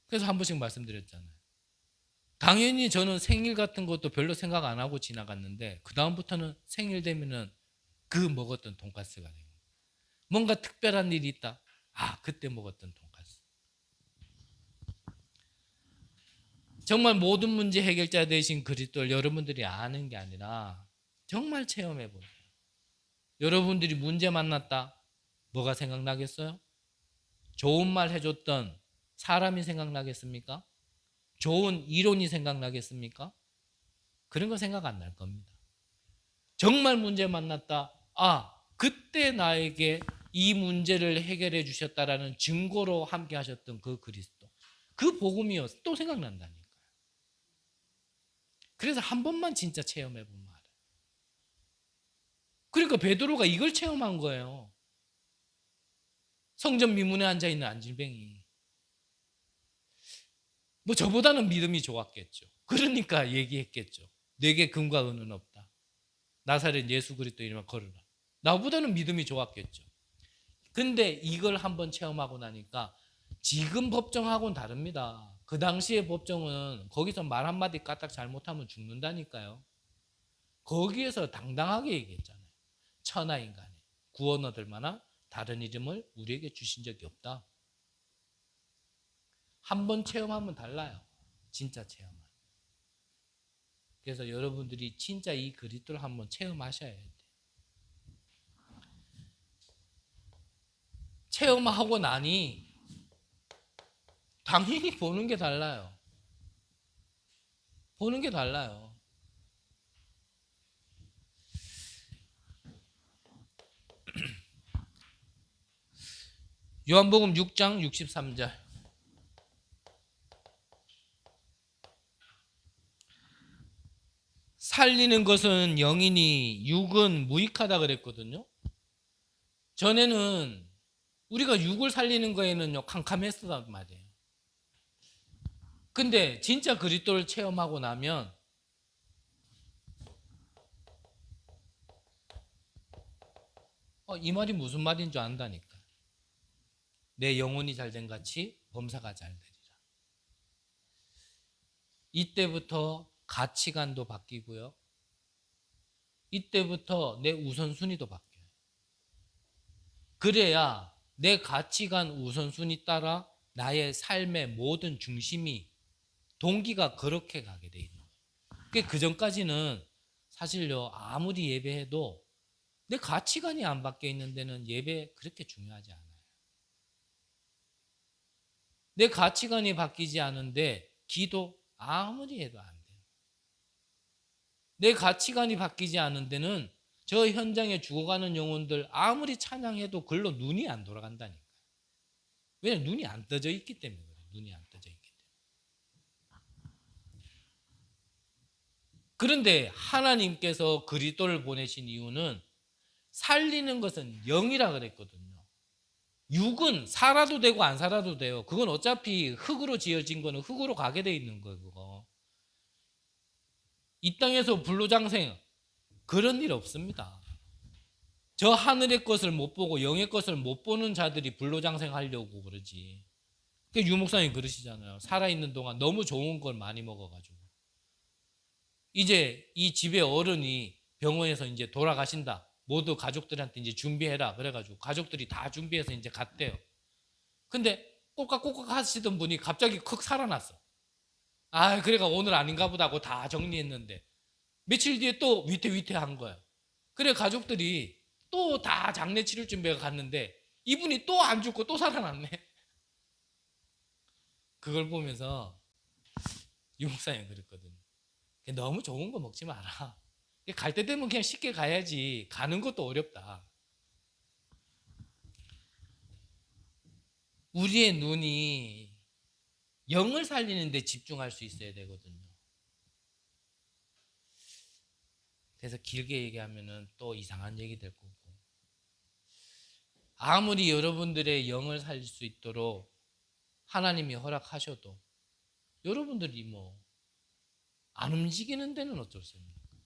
그래서 한 번씩 말씀드렸잖아요. 당연히 저는 생일 같은 것도 별로 생각 안 하고 지나갔는데 그 다음부터는 생일 되면은 그 먹었던 돈가스가 돼요. 뭔가 특별한 일이 있다. 그때 먹었던 돈가스. 정말 모든 문제 해결자 되신 그리스도를 여러분들이 아는 게 아니라 정말 체험해 보세요. 여러분들이 문제 만났다. 뭐가 생각나겠어요? 좋은 말 해줬던 사람이 생각나겠습니까? 좋은 이론이 생각나겠습니까? 그런 거 생각 안 날 겁니다. 정말 문제 만났다. 그때 나에게 이 문제를 해결해 주셨다라는 증거로 함께 하셨던 그 그리스도. 그 복음이요. 또 생각난다니까요. 그래서 한 번만 진짜 체험해 보면 알아요. 그러니까 베드로가 이걸 체험한 거예요. 성전 미문에 앉아있는 안질뱅이. 뭐 저보다는 믿음이 좋았겠죠. 그러니까 얘기했겠죠. 내게 금과 은은 없다. 나사렛 예수 그리스도 이름을 걸으라. 나보다는 믿음이 좋았겠죠. 근데 이걸 한번 체험하고 나니까 지금 법정하고는 다릅니다. 그 당시의 법정은 거기서 말 한마디 까딱 잘못하면 죽는다니까요. 거기에서 당당하게 얘기했잖아요. 천하인간에 구원 얻을 만한 다른 이름을 우리에게 주신 적이 없다. 한번 체험하면 달라요. 진짜 체험하면. 그래서 여러분들이 진짜 이 그리스도를 한번 체험하셔야 돼요. 체험하고 나니 당연히 보는 게 달라요. 보는 게 달라요. 요한복음 6장 63절. 살리는 것은 영이니 육은 무익하다 그랬거든요. 전에는 우리가 육을 살리는 거에는요 캄캄했었단 말이에요. 근데 진짜 그리스도를 체험하고 나면 이 말이 무슨 말인 줄 안다니까. 내 영혼이 잘된 같이 범사가 잘 되리라. 이때부터 가치관도 바뀌고요. 이때부터 내 우선순위도 바뀌어요. 그래야 내 가치관 우선순위 따라 나의 삶의 모든 중심이 동기가 그렇게 가게 돼 있는 거예요. 그 전까지는 사실요 아무리 예배해도 내 가치관이 안 바뀌어 있는 데는 예배 그렇게 중요하지 않아요. 내 가치관이 바뀌지 않은데 기도 아무리 해도 안 돼요. 내 가치관이 바뀌지 않은 데는 저 현장에 죽어가는 영혼들 아무리 찬양해도 글로 눈이 안 돌아간다니까요. 왜냐하면 눈이 안 떠져 있기 때문에 그래요. 눈이 안 떠져 있기 때문에. 그런데 하나님께서 그리스도를 보내신 이유는 살리는 것은 영이라 그랬거든요. 육은 살아도 되고 안 살아도 돼요. 그건 어차피 흙으로 지어진 거는 흙으로 가게 돼 있는 거예요. 그거. 이 땅에서 불로장생 그런 일 없습니다. 저 하늘의 것을 못 보고 영의 것을 못 보는 자들이 불로장생하려고 그러지. 유목사님 그러시잖아요. 살아있는 동안 너무 좋은 걸 많이 먹어가지고 이제 이 집의 어른이 병원에서 이제 돌아가신다. 모두 가족들한테 이제 준비해라 그래가지고 가족들이 다 준비해서 이제 갔대요. 근데 꼴깍꼴깍 하시던 분이 갑자기 컥 살아났어. 아, 그래가 오늘 아닌가 보다 하고 다 정리했는데 며칠 뒤에 또 위태위태한 거야. 그래 가족들이 또 다 장례 치를 준비해 갔는데 이분이 또 안 죽고 또 살아났네. 그걸 보면서 유목사님 그랬거든. 너무 좋은 거 먹지 마라. 갈 때 되면 그냥 쉽게 가야지. 가는 것도 어렵다. 우리의 눈이 영을 살리는 데 집중할 수 있어야 되거든요. 그래서 길게 얘기하면은 또 이상한 얘기 될 거고. 아무리 여러분들의 영을 살릴 수 있도록 하나님이 허락하셔도 여러분들이 뭐 안 움직이는 데는 어쩔 수 없는 거예요.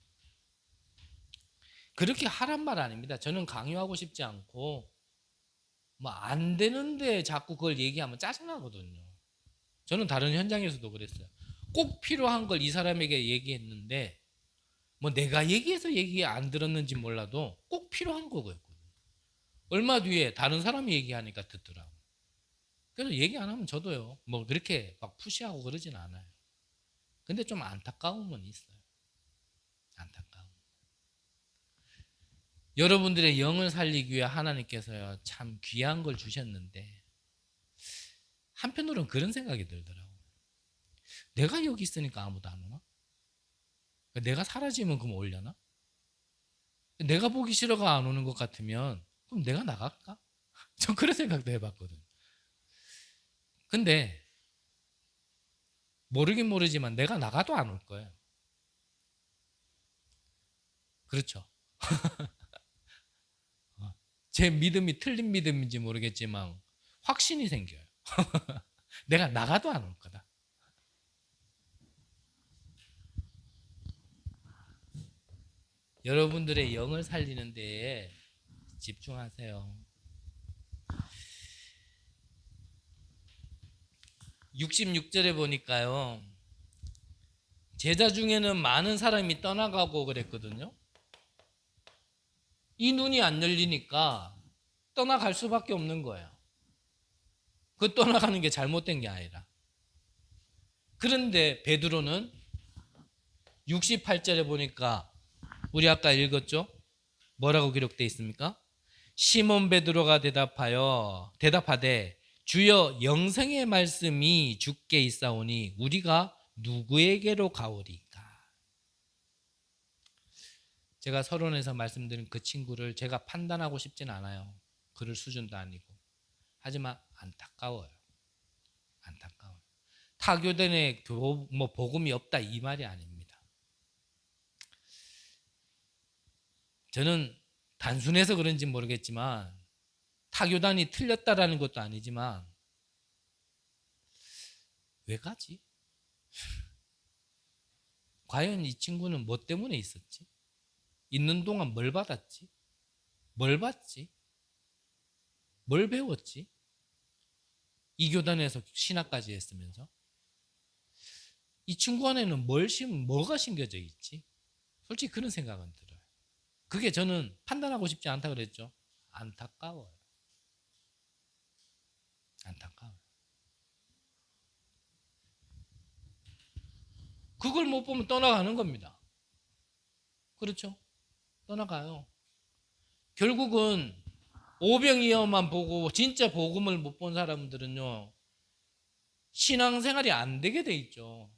그렇게 하란 말 아닙니다. 저는 강요하고 싶지 않고 뭐 안 되는데 자꾸 그걸 얘기하면 짜증나거든요. 저는 다른 현장에서도 그랬어요. 꼭 필요한 걸 이 사람에게 얘기했는데 뭐 내가 얘기해서 얘기 안 들었는지 몰라도 꼭 필요한 거였거든요. 얼마 뒤에 다른 사람이 얘기하니까 듣더라고. 그래서 얘기 안 하면 저도요 뭐 그렇게 막 푸시하고 그러진 않아요. 근데 좀 안타까움은 있어요. 안타까움. 여러분들의 영을 살리기 위해 하나님께서요 참 귀한 걸 주셨는데 한편으로는 그런 생각이 들더라고요. 내가 여기 있으니까 아무도 안 오나? 내가 사라지면 그럼 오려나? 내가 보기 싫어가 안 오는 것 같으면 그럼 내가 나갈까? 전 그런 생각도 해봤거든. 근데 모르긴 모르지만 내가 나가도 안 올 거예요. 그렇죠. 제 믿음이 틀린 믿음인지 모르겠지만 확신이 생겨요. 내가 나가도 안 올 거다. 여러분들의 영을 살리는 데에 집중하세요. 66절에 보니까요. 제자 중에는 많은 사람이 떠나가고 그랬거든요. 이 눈이 안 열리니까 떠나갈 수밖에 없는 거예요. 그 떠나가는 게 잘못된 게 아니라. 그런데 베드로는 68절에 보니까 우리 아까 읽었죠? 뭐라고 기록되어 있습니까? 시몬 베드로가 대답하되 주여 영생의 말씀이 주께 있사오니 우리가 누구에게로 가오리까? 제가 서론에서 말씀드린 그 친구를 제가 판단하고 싶진 않아요. 그럴 수준도 아니고. 하지만 안타까워요. 안타까워요. 타교단에 뭐 복음이 없다 이 말이 아닙니다. 저는 단순해서 그런지 모르겠지만 타교단이 틀렸다라는 것도 아니지만 왜 가지? 과연 이 친구는 뭐 때문에 있었지? 있는 동안 뭘 받았지? 뭘 봤지? 뭘 배웠지? 이 교단에서 신학까지 했으면서 이 친구 안에는 뭐가 심겨져 있지? 솔직히 그런 생각은 들어요. 그게 저는 판단하고 싶지 않다 그랬죠. 안타까워요. 안타까워요. 그걸 못 보면 떠나가는 겁니다. 그렇죠? 떠나가요. 결국은 오병이어만 보고 진짜 복음을 못 본 사람들은요. 신앙생활이 안 되게 돼 있죠.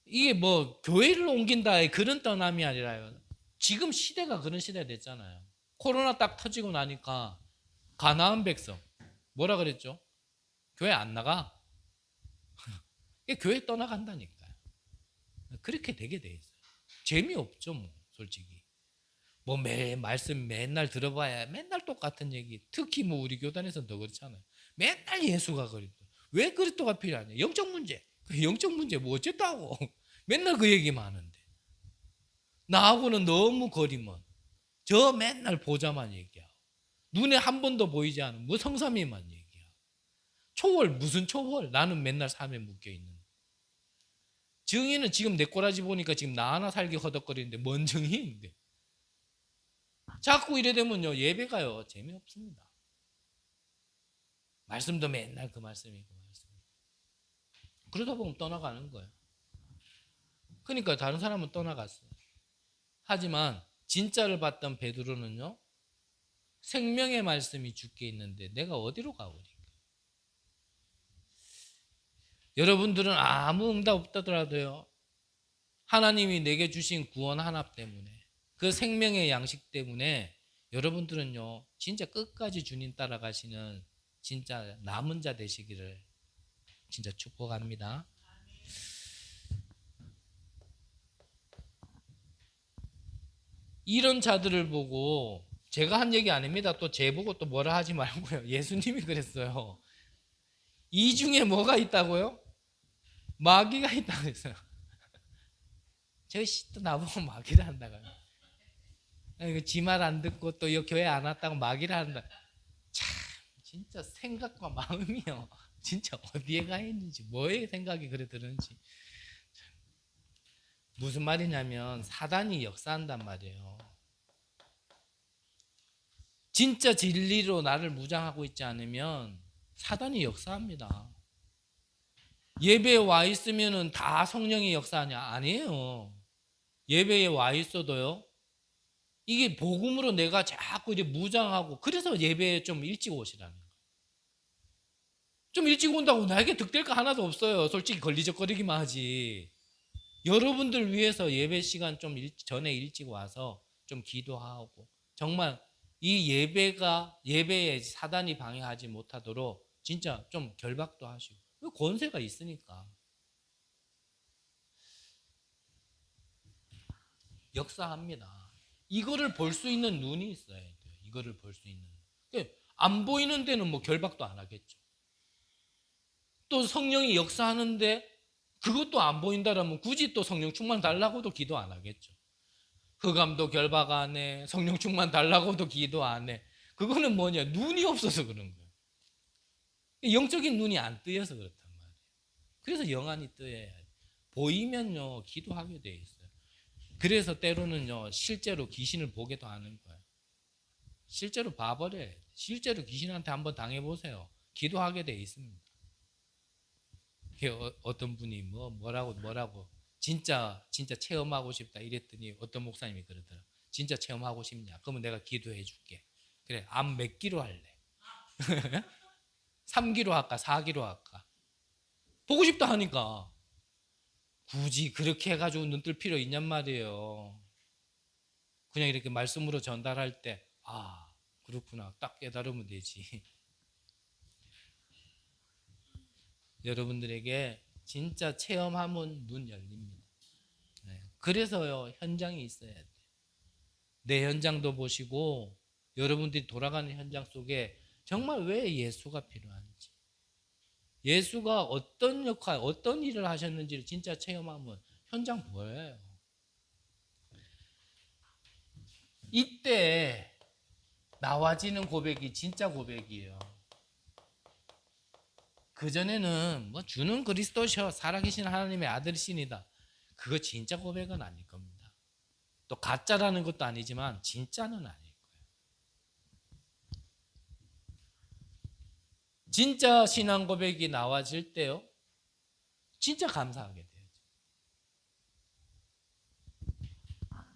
이게 뭐 교회를 옮긴다의 그런 떠남이 아니라요. 지금 시대가 그런 시대가 됐잖아요. 코로나 딱 터지고 나니까 가나안 백성 뭐라 그랬죠? 교회 안 나가? 교회 떠나간다니까요. 그렇게 되게 돼 있어요. 재미없죠 뭐 솔직히. 뭐 말씀 맨날 들어봐야 맨날 똑같은 얘기. 특히 뭐 우리 교단에서는 더 그렇잖아요. 맨날 예수가 그리스도. 왜 그리스도가 필요하냐? 영적 문제. 영적 문제 뭐 어쨌다고. 맨날 그 얘기만 하는데. 나하고는 너무 거리 먼. 저 맨날 보자만 얘기하고. 눈에 한 번도 보이지 않은 뭐 성삼위만 얘기하고. 초월 무슨 초월? 나는 맨날 삶에 묶여 있는. 정의는 지금 내 꼬라지 보니까 지금 나 하나 살기 허덕거리는데 뭔 정의인데. 자꾸 이래 되면요 예배가요 재미없습니다. 말씀도 맨날 그 말씀이고 그러다 보면 떠나가는 거예요. 그러니까 다른 사람은 떠나갔어요. 하지만 진짜를 봤던 베드로는요 생명의 말씀이 주께 있는데 내가 어디로 가오리까? 여러분들은 아무 응답 없다더라도요 하나님이 내게 주신 구원 하나 때문에 그 생명의 양식 때문에 여러분들은요 진짜 끝까지 주님 따라가시는 진짜 남은 자 되시기를 진짜 축복합니다. 이런 자들을 보고 제가 한 얘기 아닙니다. 또 제 보고 또 뭐라 하지 말고요. 예수님이 그랬어요. 이 중에 뭐가 있다고요? 마귀가 있다고 했어요. 저씨 또 나보고 마귀를 한다고요. 지 말 안 듣고 또 교회 안 왔다고 마귀를 한다. 참 진짜 생각과 마음이요. 진짜 어디에 가 있는지 뭐의 생각이 그래 들은지. 무슨 말이냐면 사단이 역사한단 말이에요. 진짜 진리로 나를 무장하고 있지 않으면 사단이 역사합니다. 예배에 와 있으면 다 성령이 역사하냐? 아니에요. 예배에 와 있어도요. 이게 복음으로 내가 자꾸 이제 무장하고 그래서 예배에 좀 일찍 오시라는 거예요. 좀 일찍 온다고 나에게 득될 거 하나도 없어요. 솔직히 걸리적거리기만 하지. 여러분들 위해서 예배 시간 좀 전에 일찍 와서 좀 기도하고 정말 이 예배에 사단이 방해하지 못하도록 진짜 좀 결박도 하시고 권세가 있으니까 역사합니다. 이거를 볼 수 있는 눈이 있어야 돼요. 이거를 볼 수 있는 안 보이는 데는 뭐 결박도 안 하겠죠. 또 성령이 역사하는데 그것도 안 보인다라면 굳이 또 성령 충만 달라고도 기도 안 하겠죠. 흑암도 결박 안 해. 성령 충만 달라고도 기도 안 해. 그거는 뭐냐? 눈이 없어서 그런 거예요. 영적인 눈이 안 뜨여서 그렇단 말이에요. 그래서 영안이 뜨여야 돼요. 보이면요 기도하게 돼 있어요. 그래서 때로는요 실제로 귀신을 보게도 하는 거예요. 실제로 봐버려요. 실제로 귀신한테 한번 당해보세요. 기도하게 돼 있습니다. 어떤 분이 뭐라고 진짜 체험하고 싶다 이랬더니 어떤 목사님이 그러더라. 진짜 체험하고 싶냐? 그러면 내가 기도해 줄게. 그래, 암 몇 기로 할래? 3기로 할까? 4기로 할까? 보고 싶다 하니까 굳이 그렇게 해가지고 눈 뜰 필요 있냔 말이에요. 그냥 이렇게 말씀으로 전달할 때 그렇구나 딱 깨달으면 되지. 여러분들에게 진짜 체험하면 눈 열립니다. 그래서요 현장이 있어야 돼요. 내 현장도 보시고 여러분들이 돌아가는 현장 속에 정말 왜 예수가 필요한지, 예수가 어떤 역할, 어떤 일을 하셨는지를 진짜 체험하면 현장 보여요. 이때 나와지는 고백이 진짜 고백이에요. 그전에는 뭐 주는 그리스도셔 살아계신 하나님의 아들이시니다. 그거 진짜 고백은 아닐 겁니다. 또 가짜라는 것도 아니지만 진짜는 아닐 거예요. 진짜 신앙 고백이 나와질 때요 진짜 감사하게 돼요.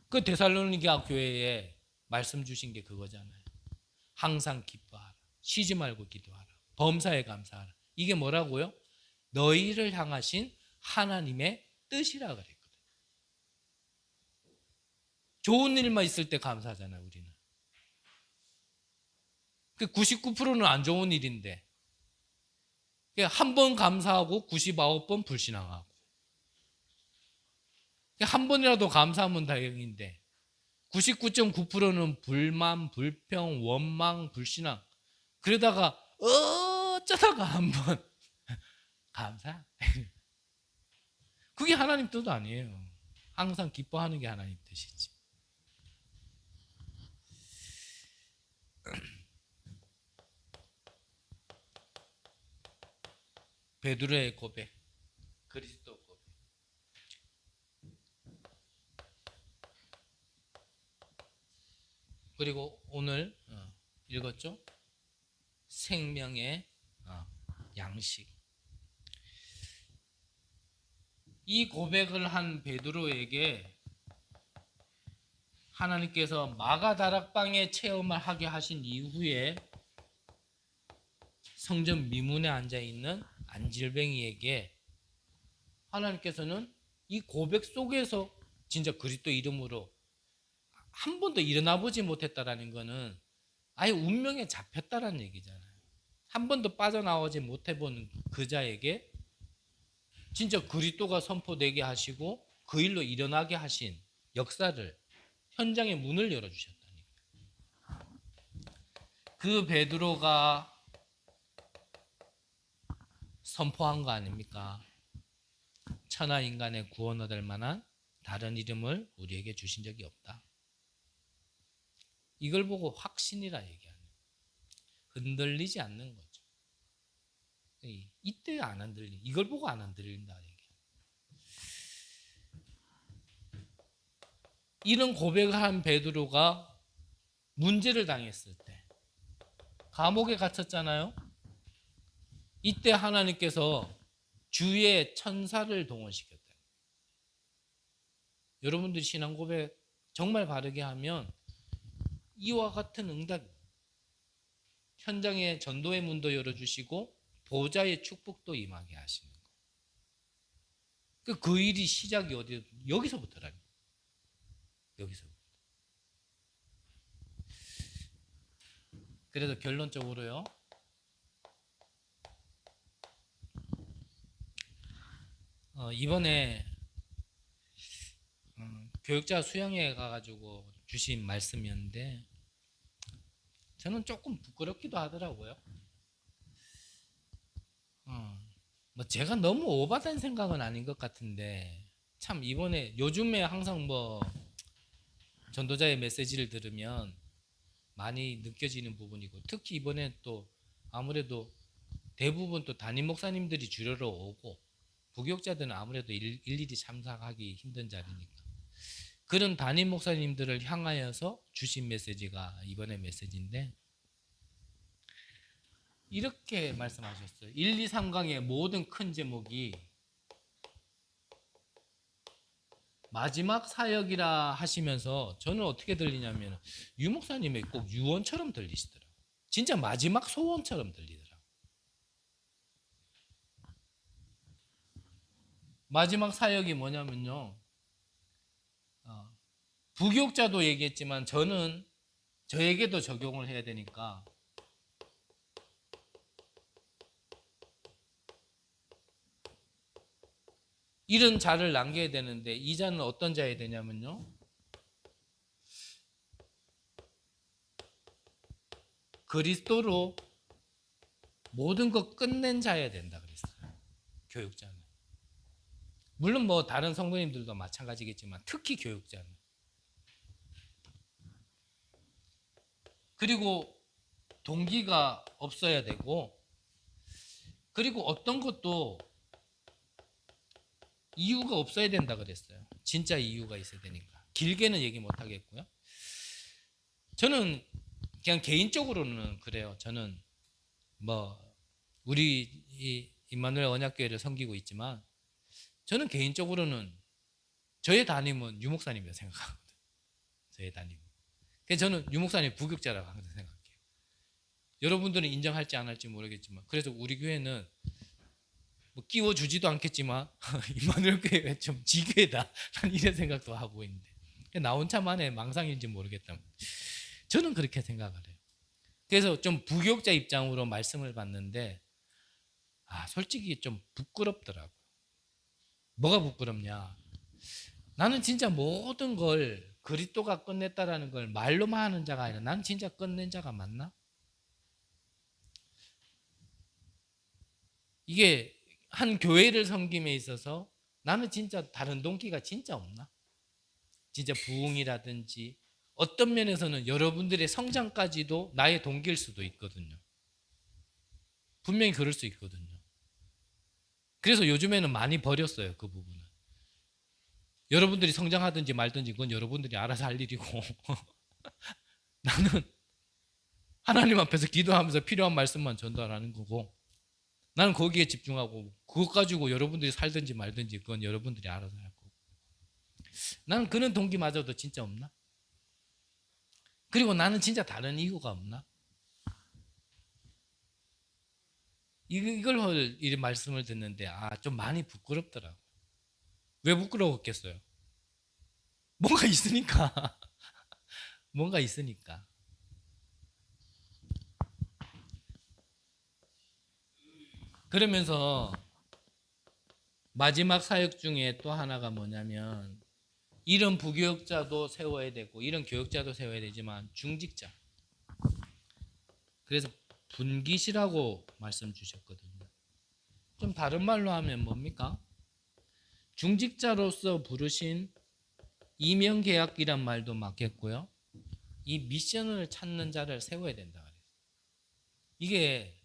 그 데살로니가 교회에 말씀 주신 게 그거잖아요. 항상 기뻐하라. 쉬지 말고 기도하라. 범사에 감사하라. 이게 뭐라고요? 너희를 향하신 하나님의 뜻이라 그랬거든요. 좋은 일만 있을 때 감사하잖아요, 우리는. 99%는 안 좋은 일인데 한 번 감사하고 99번 불신앙하고 한 번이라도 감사하면 다행인데 99.9%는 불만, 불평, 원망, 불신앙. 그러다가 어쩌다가 한번 감사. 그게 하나님 뜻 아니에요. 항상 기뻐하는 게 하나님 뜻이지. 베드로의 고백, 그리스도 고백. 그리고 오늘 읽었죠? 생명의 양식. 이 고백을 한 베드로에게 하나님께서 마가다락방의 체험을 하게 하신 이후에 성전 미문에 앉아있는 안질뱅이에게 하나님께서는 이 고백 속에서 진짜 그리스도 이름으로 한 번도 일어나 보지 못했다라는 것은 아예 운명에 잡혔다라는 얘기잖아요. 한 번도 빠져나오지 못해본 그 자에게 진짜 그리스도가 선포되게 하시고 그 일로 일어나게 하신 역사를, 현장의 문을 열어주셨다니까. 그 베드로가 선포한 거 아닙니까? 천하 인간의 구원 얻을 만한 다른 이름을 우리에게 주신 적이 없다. 이걸 보고 확신이라 얘기하는 거예요. 흔들리지 않는 거죠. 이때 안 흔들리, 이걸 보고 안 흔들린다 얘기해요. 이런 고백을 한 베드로가 문제를 당했을 때 감옥에 갇혔잖아요. 이때 하나님께서 주의 천사를 동원시켰다. 여러분들이 신앙 고백 정말 바르게 하면 이와 같은 응답, 현장에 전도의 문도 열어주시고 보좌의 축복도 임하게 하시는 거. 그 일이 시작이 어디? 여기서부터라니. 여기서부터. 그래서 결론적으로요. 이번에 교육자 수양회 가가지고 주신 말씀이었는데 저는 조금 부끄럽기도 하더라고요. 뭐 제가 너무 오바된 생각은 아닌 것 같은데 참 이번에 요즘에 항상 뭐 전도자의 메시지를 들으면 많이 느껴지는 부분이고 특히 이번에 또 아무래도 대부분 또 담임 목사님들이 주려러 오고 부교육자들은 아무래도 일일이 참석하기 힘든 자리니까 그런 담임 목사님들을 향하여서 주신 메시지가 이번에 메시지인데 이렇게 말씀하셨어요. 1, 2, 3강의 모든 큰 제목이 마지막 사역이라 하시면서 저는 어떻게 들리냐면 유 목사님의 꼭 유언처럼 들리시더라고요. 진짜 마지막 소원처럼 들리더라고요. 마지막 사역이 뭐냐면요. 부교육자도 얘기했지만 저는 저에게도 적용을 해야 되니까 이런 자를 남겨야 되는데 이 자는 어떤 자야 되냐면요. 그리스도로 모든 것 끝낸 자야 된다 그랬어요. 교육자는. 물론 뭐 다른 성도님들도 마찬가지겠지만 특히 교육자는. 그리고 동기가 없어야 되고 그리고 어떤 것도 이유가 없어야 된다 그랬어요. 진짜 이유가 있어야 되니까. 길게는 얘기 못 하겠고요. 저는 그냥 개인적으로는 그래요. 저는 뭐 우리 임마누엘 언약교회를 섬기고 있지만 저는 개인적으로는 저의 담임은 유 목사님이라고 생각하거든요. 저의 담임. 그래서 저는 유 목사님 부교육자라고 항상 생각해요. 여러분들은 인정할지 안 할지 모르겠지만 그래서 우리 교회는 뭐 끼워주지도 않겠지만 임마누엘 교회가 좀 지교회다 난 이런 생각도 하고 있는데 나 혼자만의 망상인지 모르겠다. 저는 그렇게 생각을 해요. 그래서 좀 부교육자 입장으로 말씀을 받는데 솔직히 좀 부끄럽더라고요. 뭐가 부끄럽냐? 나는 진짜 모든 걸 그리스도가 끝냈다라는 걸 말로만 하는 자가 아니라 난 진짜 끝낸 자가 맞나? 이게 한 교회를 섬김에 있어서 나는 진짜 다른 동기가 진짜 없나? 진짜 부흥이라든지 어떤 면에서는 여러분들의 성장까지도 나의 동기일 수도 있거든요. 분명히 그럴 수 있거든요. 그래서 요즘에는 많이 버렸어요. 그 부분은. 여러분들이 성장하든지 말든지 그건 여러분들이 알아서 할 일이고 나는 하나님 앞에서 기도하면서 필요한 말씀만 전달하는 거고, 나는 거기에 집중하고, 그것 가지고 여러분들이 살든지 말든지 그건 여러분들이 알아서 할 거고. 나는 그런 동기마저도 진짜 없나? 그리고 나는 진짜 다른 이유가 없나? 이걸 이 말씀을 듣는데 좀 많이 부끄럽더라고. 왜 부끄러웠겠어요? 뭔가 있으니까. 뭔가 있으니까. 그러면서 마지막 사역 중에 또 하나가 뭐냐면, 이런 부교역자도 세워야 되고 이런 교역자도 세워야 되지만 중직자, 그래서 분기시라고 말씀 주셨거든요. 좀 다른 말로 하면 뭡니까? 중직자로서 부르신 이명계약이란 말도 맞겠고요, 이 미션을 찾는 자를 세워야 된다 그래요. 이게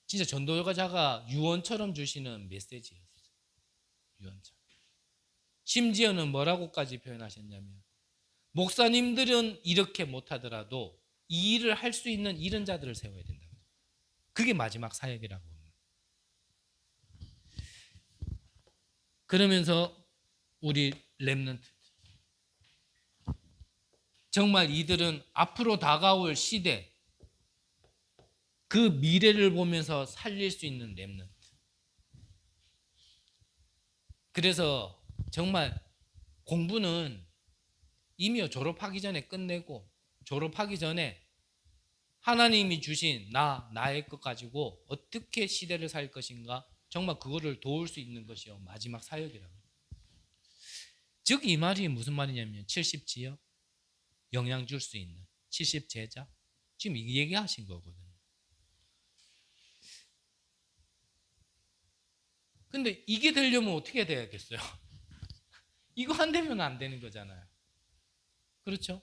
진짜 전도자가 유언처럼 주시는 메시지예요. 유언처럼. 심지어는 뭐라고까지 표현하셨냐면, 목사님들은 이렇게 못하더라도 이 일을 할 수 있는 이런 자들을 세워야 된다. 그게 마지막 사역이라고 합니다. 그러면서 우리 렘넌트, 정말 이들은 앞으로 다가올 시대, 그 미래를 보면서 살릴 수 있는 렘넌트. 그래서 정말 공부는 이미 졸업하기 전에 끝내고, 졸업하기 전에 하나님이 주신 나의 것 가지고 어떻게 시대를 살 것인가, 정말 그거를 도울 수 있는 것이요 마지막 사역이라고. 즉 이 말이 무슨 말이냐면, 70지역 영향 줄 수 있는 70제자, 지금 이 얘기하신 거거든요. 근데 이게 되려면 어떻게 돼야겠어요? 이거 안 되면 안 되는 거잖아요. 그렇죠?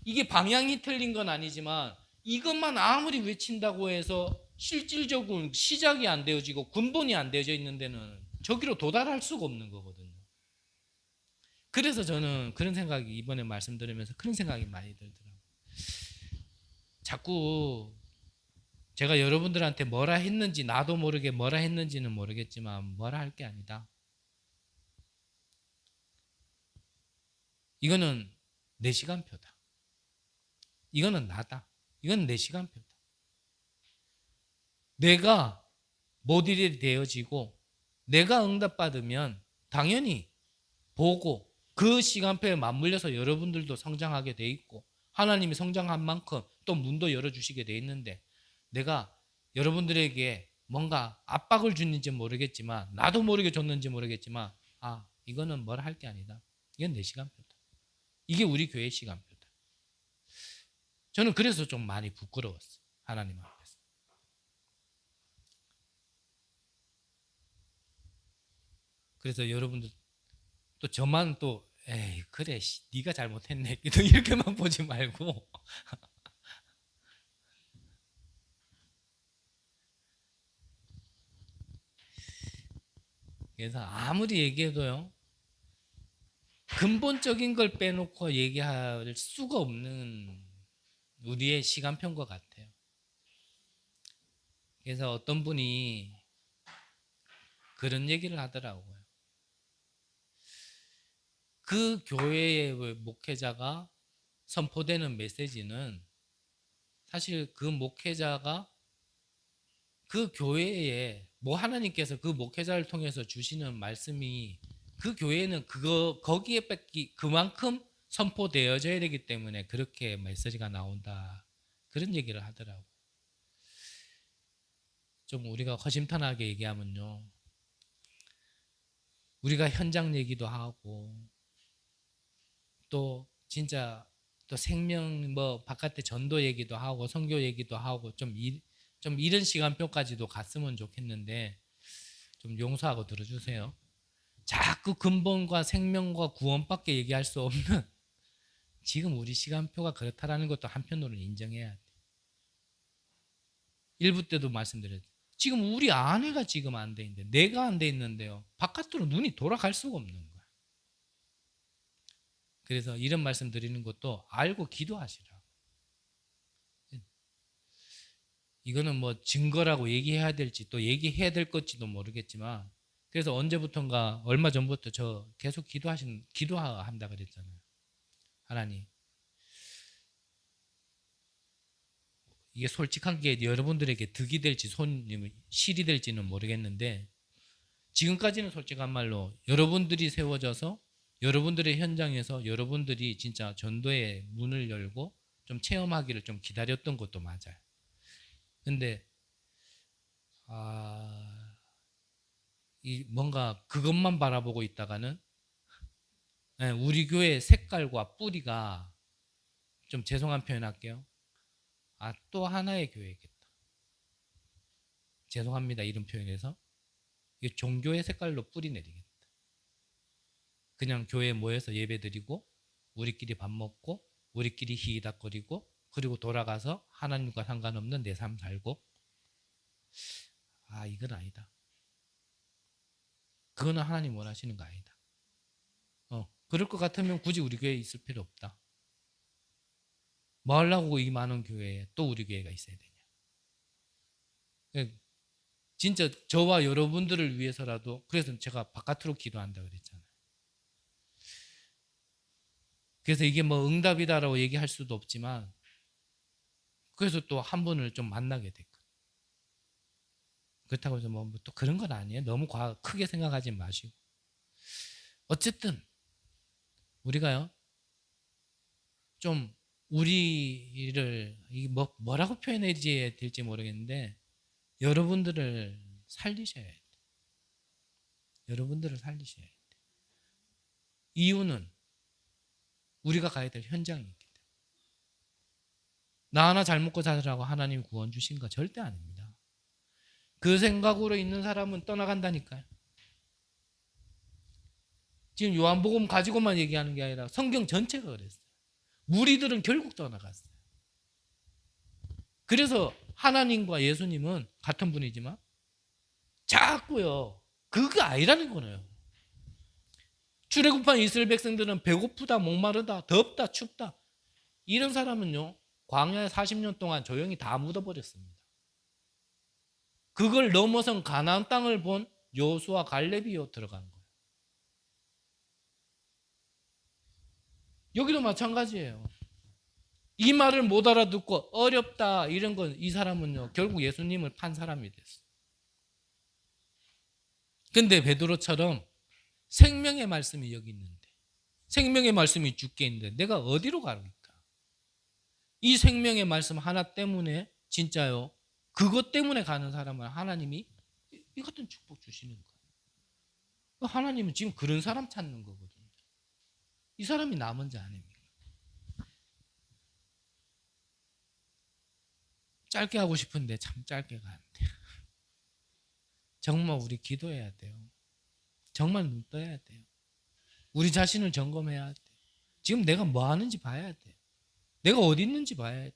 이게 방향이 틀린 건 아니지만, 이것만 아무리 외친다고 해서 실질적으로 시작이 안 되어지고 근본이 안 되어져 있는 데는 저기로 도달할 수가 없는 거거든요. 그래서 저는 그런 생각이, 이번에 말씀 들으면서 그런 생각이 많이 들더라고요. 자꾸 제가 여러분들한테 뭐라 했는지, 나도 모르게 뭐라 했는지는 모르겠지만 뭐라 할 게 아니다. 이거는 내 시간표다. 이거는 나다. 이건 내 시간표다. 내가 모델이 되어지고 내가 응답받으면 당연히 보고 그 시간표에 맞물려서 여러분들도 성장하게 돼 있고, 하나님이 성장한 만큼 또 문도 열어주시게 돼 있는데, 내가 여러분들에게 뭔가 압박을 줬는지 모르겠지만, 나도 모르게 줬는지 모르겠지만, 이거는 뭐라 할 게 아니다. 이건 내 시간표다. 이게 우리 교회의 시간표다. 저는 그래서 좀 많이 부끄러웠어요, 하나님 앞에서. 그래서 여러분들 또 저만 또 에이 그래 네가 잘못했네 또 이렇게만 보지 말고 그래서 아무리 얘기해도요, 근본적인 걸 빼놓고 얘기할 수가 없는 우리의 시간표인 것 같아요. 그래서 어떤 분이 그런 얘기를 하더라고요. 그 교회의 목회자가 선포되는 메시지는 사실 그 목회자가 그 교회에 하나님께서 그 목회자를 통해서 주시는 말씀이 그 교회는 거기에 뺏기 그만큼 선포되어져야 되기 때문에 그렇게 메시지가 나온다, 그런 얘기를 하더라고. 좀 우리가 허심탄회하게 얘기하면요, 우리가 현장 얘기도 하고 또 진짜 또 생명 바깥에 전도 얘기도 하고 선교 얘기도 하고 좀 이런 시간표까지도 갔으면 좋겠는데 좀 용서하고 들어주세요. 자꾸 근본과 생명과 구원밖에 얘기할 수 없는 지금 우리 시간표가 그렇다라는 것도 한편으로는 인정해야 돼. 1부 때도 말씀드렸죠. 지금 우리 아내가 지금 안 돼 있는데, 내가 안 돼 있는데요, 바깥으로 눈이 돌아갈 수가 없는 거야. 그래서 이런 말씀 드리는 것도 알고 기도하시라. 이거는 뭐 증거라고 얘기해야 될지 또 얘기해야 될 것지도 모르겠지만, 그래서 언제부턴가 얼마 전부터 저 계속 기도한다 그랬잖아요. 하나님, 이게 솔직한 게 여러분들에게 득이 될지 실이 될지는 모르겠는데, 지금까지는 솔직한 말로 여러분들이 세워져서 여러분들의 현장에서 여러분들이 진짜 전도의 문을 열고 좀 체험하기를 좀 기다렸던 것도 맞아요. 근데 뭔가 그것만 바라보고 있다가는 우리 교회 색깔과 뿌리가, 좀 죄송한 표현 할게요. 또 하나의 교회겠다. 죄송합니다, 이런 표현에서. 종교의 색깔로 뿌리 내리겠다. 그냥 교회에 모여서 예배 드리고 우리끼리 밥 먹고 우리끼리 히히닥거리고 그리고 돌아가서 하나님과 상관없는 내 삶 살고, 이건 아니다. 그거는 하나님 원하시는 거 아니다. 그럴 것 같으면 굳이 우리 교회에 있을 필요 없다. 뭐 하려고 이 많은 교회에 또 우리 교회가 있어야 되냐. 진짜 저와 여러분들을 위해서라도, 그래서 제가 바깥으로 기도한다 그랬잖아요. 그래서 이게 뭐 응답이다라고 얘기할 수도 없지만, 그래서 또 한 분을 좀 만나게 됐거든요. 그렇다고 해서 뭐 또 그런 건 아니에요. 너무 크게 생각하지 마시고. 어쨌든 우리가요, 좀 우리를 뭐라고 표현해야 될지 모르겠는데, 여러분들을 살리셔야 돼요. 여러분들을 살리셔야 돼요. 이유는 우리가 가야 될 현장이 있기 때문에. 나 하나 잘 먹고 살으라고 하나님이 구원 주신 거 절대 아닙니다. 그 생각으로 있는 사람은 떠나간다니까요. 지금 요한복음 가지고만 얘기하는 게 아니라 성경 전체가 그랬어요. 무리들은 결국 떠나갔어요. 그래서 하나님과 예수님은 같은 분이지만 자꾸요, 그거 아니라는 거예요. 출애굽한 이스라엘 백성들은 배고프다, 목마르다, 덥다, 춥다, 이런 사람은요 광야에 40년 동안 조용히 다 묻어버렸습니다. 그걸 넘어선 가나안 땅을 본 여호수아 갈렙이요 들어간 거예요. 여기도 마찬가지예요. 이 말을 못 알아듣고 어렵다 이런 건, 이 사람은요 결국 예수님을 판 사람이 됐어요. 근데 베드로처럼 생명의 말씀이 여기 있는데, 생명의 말씀이 주께 있는데 내가 어디로 가니까? 이 생명의 말씀 하나 때문에 진짜요, 그것 때문에 가는 사람은 하나님이 이 같은 축복 주시는 거예요. 하나님은 지금 그런 사람 찾는 거거든요. 이 사람이 남은지 아닙니까? 짧게 하고 싶은데 참 짧게가 안 돼요. 정말 우리 기도해야 돼요. 정말 눈 떠야 돼요. 우리 자신을 점검해야 돼요. 지금 내가 뭐 하는지 봐야 돼요. 내가 어디 있는지 봐야 돼요.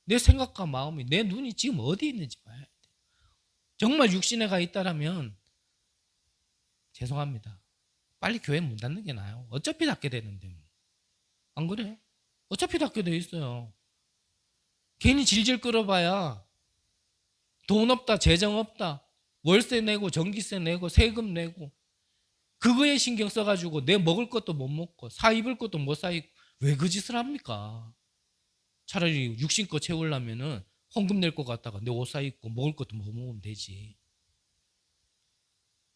내 생각과 마음이, 내 눈이 지금 어디 있는지 봐야 돼요. 정말 육신에 가 있다라면 죄송합니다, 빨리 교회 문 닫는 게 나아요. 어차피 닫게 되는데 뭐. 안 그래요? 어차피 닫게 돼 있어요. 괜히 질질 끌어봐야 돈 없다, 재정 없다, 월세 내고 전기세 내고 세금 내고 그거에 신경 써가지고 내 먹을 것도 못 먹고 사 입을 것도 못 사 입고 왜 그 짓을 합니까? 차라리 육신껏 채우려면은 헌금 낼 것 같다가 내 옷 사 입고 먹을 것도 못 먹으면 되지.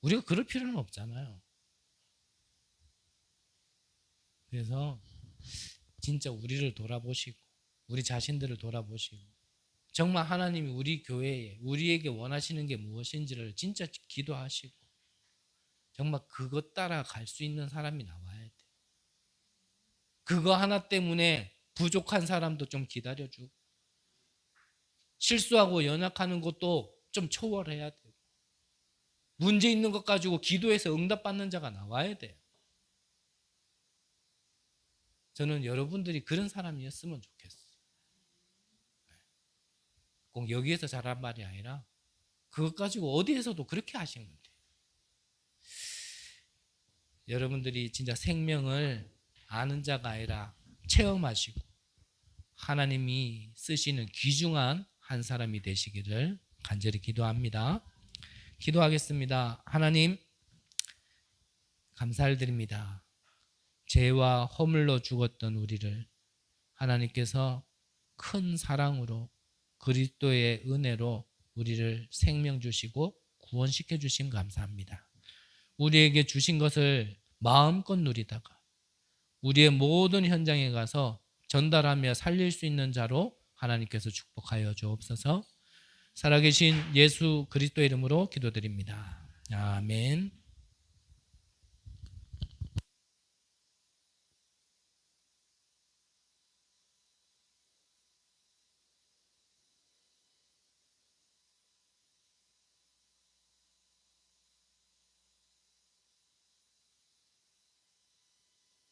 우리가 그럴 필요는 없잖아요. 그래서 진짜 우리를 돌아보시고 우리 자신들을 돌아보시고, 정말 하나님이 우리 교회에 우리에게 원하시는 게 무엇인지를 진짜 기도하시고, 정말 그것 따라 갈 수 있는 사람이 나와야 돼. 그거 하나 때문에 부족한 사람도 좀 기다려주고, 실수하고 연약하는 것도 좀 초월해야 되고, 문제 있는 것 가지고 기도해서 응답받는 자가 나와야 돼요. 저는 여러분들이 그런 사람이었으면 좋겠어요. 꼭 여기에서 잘한 말이 아니라 그것 가지고 어디에서도 그렇게 하시면 돼요. 여러분들이 진짜 생명을 아는 자가 아니라 체험하시고 하나님이 쓰시는 귀중한 한 사람이 되시기를 간절히 기도합니다. 기도하겠습니다. 하나님, 감사드립니다. 죄와 허물로 죽었던 우리를 하나님께서 큰 사랑으로 그리스도의 은혜로 우리를 생명 주시고 구원시켜 주신 감사합니다. 우리에게 주신 것을 마음껏 누리다가 우리의 모든 현장에 가서 전달하며 살릴 수 있는 자로 하나님께서 축복하여 주옵소서. 살아계신 예수 그리스도의 이름으로 기도드립니다. 아멘.